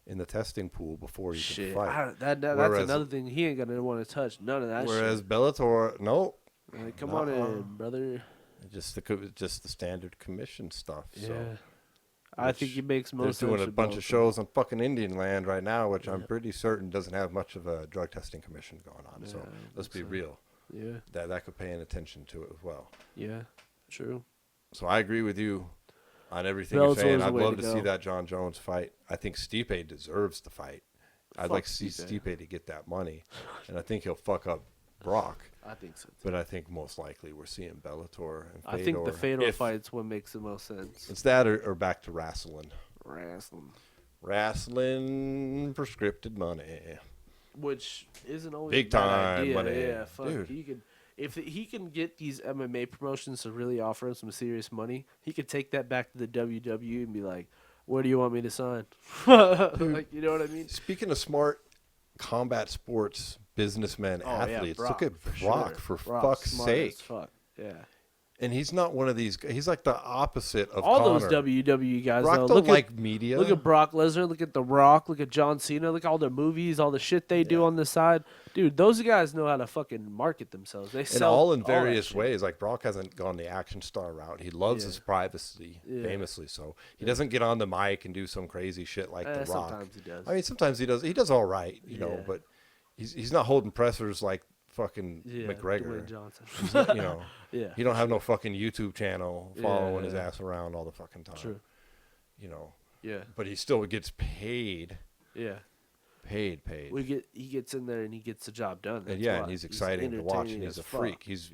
in the testing pool before he can fight.
That's another thing he ain't gonna want to touch. None of that.
Whereas Bellator, no.
Like, come on in, brother.
Just the standard commission stuff.
Yeah.
So.
I think he makes most sense.
They're doing a bunch of shows on fucking Indian land right now, which I'm pretty certain doesn't have much of a drug testing commission going on. So let's be real.
Yeah.
That could pay an attention to it as well.
Yeah, true.
So I agree with you on everything
Bellator's
you're saying.
the
I'd
way
love
to
to
go.
see that Jon Jones fight. I think Stipe deserves the fight. I'd
Fuck
like to see
Stipe.
Stipe to get that money. And I think he'll fuck up Brock.
I think so too.
But I think most likely we're seeing Bellator and Fedor.
I think the Fedor fight's what makes the most sense.
It's that or back to wrestling.
Wrestling.
Prescripted money.
Which isn't always
Big
a bad
time
idea.
money.
Yeah, fuck.
Dude.
He could, if he can get these MMA promotions to really offer him some serious money, he could take that back to the WWE and be like, "Where do you want me to sign?" Like, you know what I mean?
Speaking of smart combat sports businessmen, athletes,
Brock,
look at Brock, for
Brock's
fuck's
smart
sake.
as fuck. Yeah.
And he's not one of these. He's like the opposite of
All
Conor.
those WWE guys,
Brock
though.
don't
Look
like media.
Look at Brock Lesnar. Look at The Rock. Look at John Cena. Look at all their movies, all the shit they do on the side. Dude, those guys know how to fucking market themselves. They
and
sell
all in
that
various
shit.
ways. Like Brock hasn't gone the action star route. He loves his privacy, famously so. He doesn't get on the mic and do some crazy shit like The Rock.
Sometimes he does.
I mean, sometimes he does. He does all right, you know. But he's not holding pressers like fucking McGregor.
Dwayne Johnson.
He's not, you know.
Yeah.
He don't have no fucking YouTube channel following his ass around all the fucking time.
True.
You know.
Yeah.
But he still gets paid.
Yeah.
Paid.
He gets in there and he gets the job done.
And
That's
yeah,
why.
and he's exciting to watch, and he's a
fuck.
freak. He's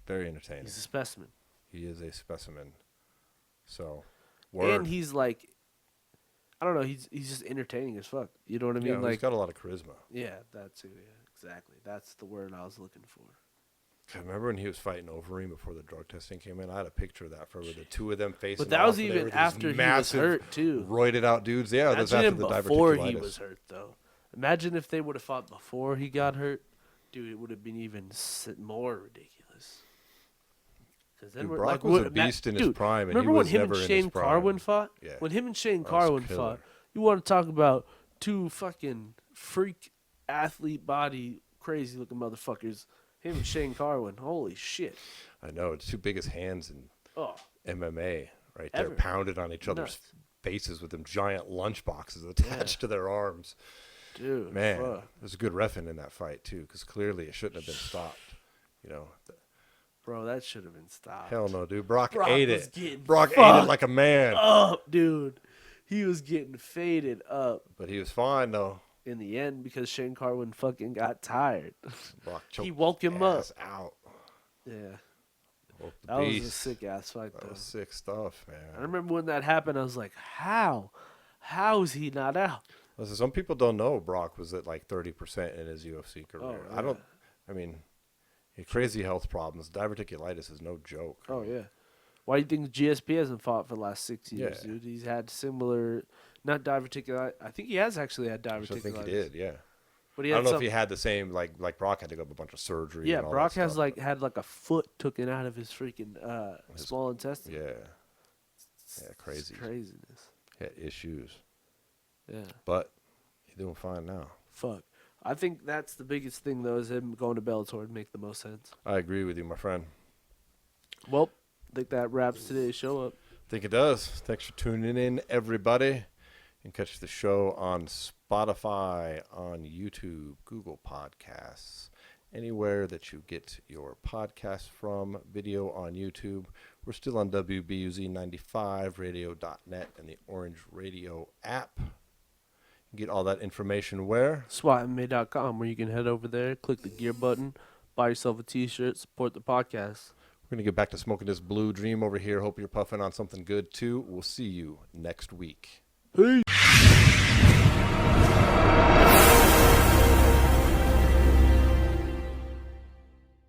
very entertaining.
He's a specimen.
He is a specimen. So,
And he's like, I don't know, he's just entertaining as fuck. You know what I mean?
yeah,
Like,
he's got a lot of charisma.
yeah, that too. Yeah, exactly. That's the word I was looking for.
I remember when he was fighting Overeem before the drug testing came in. I had a picture of that for the two of them facing.
But that was
off, and they
even
were these
after he was
massive,
hurt too.
roided out dudes. Yeah, that was
Imagine
after
him
the
before
diverticulitis.
he was hurt, though. Imagine if they would have fought before he got hurt, dude. It would have been even more ridiculous. Then
Dude,
we're
Brock
like,
was a beast in his prime, and he
remember when
was
him
never
and
in
Shane
his prime.
Carwin fought?
Yeah.
When him and Shane
That was
Carwin
killer.
fought, you want to talk about two fucking freak athlete body crazy looking motherfuckers? Him and Shane Carwin, holy shit!
I know, it's two biggest hands in
Oh,
MMA, right there,
Ever.
pounded on each other's
Nuts.
faces with them giant lunch boxes attached to their arms.
dude,
Man,
fuck.
there's a good reffing in that fight too, because clearly it shouldn't have been stopped. You know,
Bro, that should have been stopped.
hell no, dude. Brock
Brock
ate
was
it.
getting
Brock ate it
fucked
like a man.
Up, dude. He was getting faded up
But he was fine though.
in the end because Shane Carwin fucking got tired.
Brock choked
He woke him
his
up.
ass out.
Yeah,
Woke the
that was a
beast.
sick ass fight
That
though.
was sick stuff,
I
man.
remember when that happened. I was like, how? How is he not out?
Listen, some people don't know Brock was at like 30% in his UFC career.
Oh,
I don't. I mean, he had crazy health problems. Diverticulitis is no joke.
Oh yeah. Why do you think GSP hasn't fought for the last 6 years,
Yeah.
dude? He's had similar, not diverticulitis. I think he has actually had diverticulitis.
I think he did. Yeah.
But he
I
had
don't know
some,
if he had the same like Brock had to go up a bunch of surgery.
yeah,
and all
Brock
that
has
stuff,
like
but-
had like a foot taken out of his freaking small intestine.
Yeah. Yeah, crazy.
It's craziness.
He had issues,
Yeah.
but he's doing fine now.
Fuck. I think that's the biggest thing though, is him going to Bellator would make the most sense.
I agree with you, my friend.
Well, I think that wraps today's show up.
I think it does. Thanks for tuning in, everybody. You can catch the show on Spotify, on YouTube, Google Podcasts, anywhere that you get your podcasts from. Video on YouTube. We're still on WBUZ95, radio.net, and the Orange Radio app. You can get all that information where?
SWATMA.com, where you can head over there, click the gear button, buy yourself a t-shirt, support the podcast.
We're going to get back to smoking this blue dream over here. Hope you're puffing on something good, too. We'll see you next week.
Peace.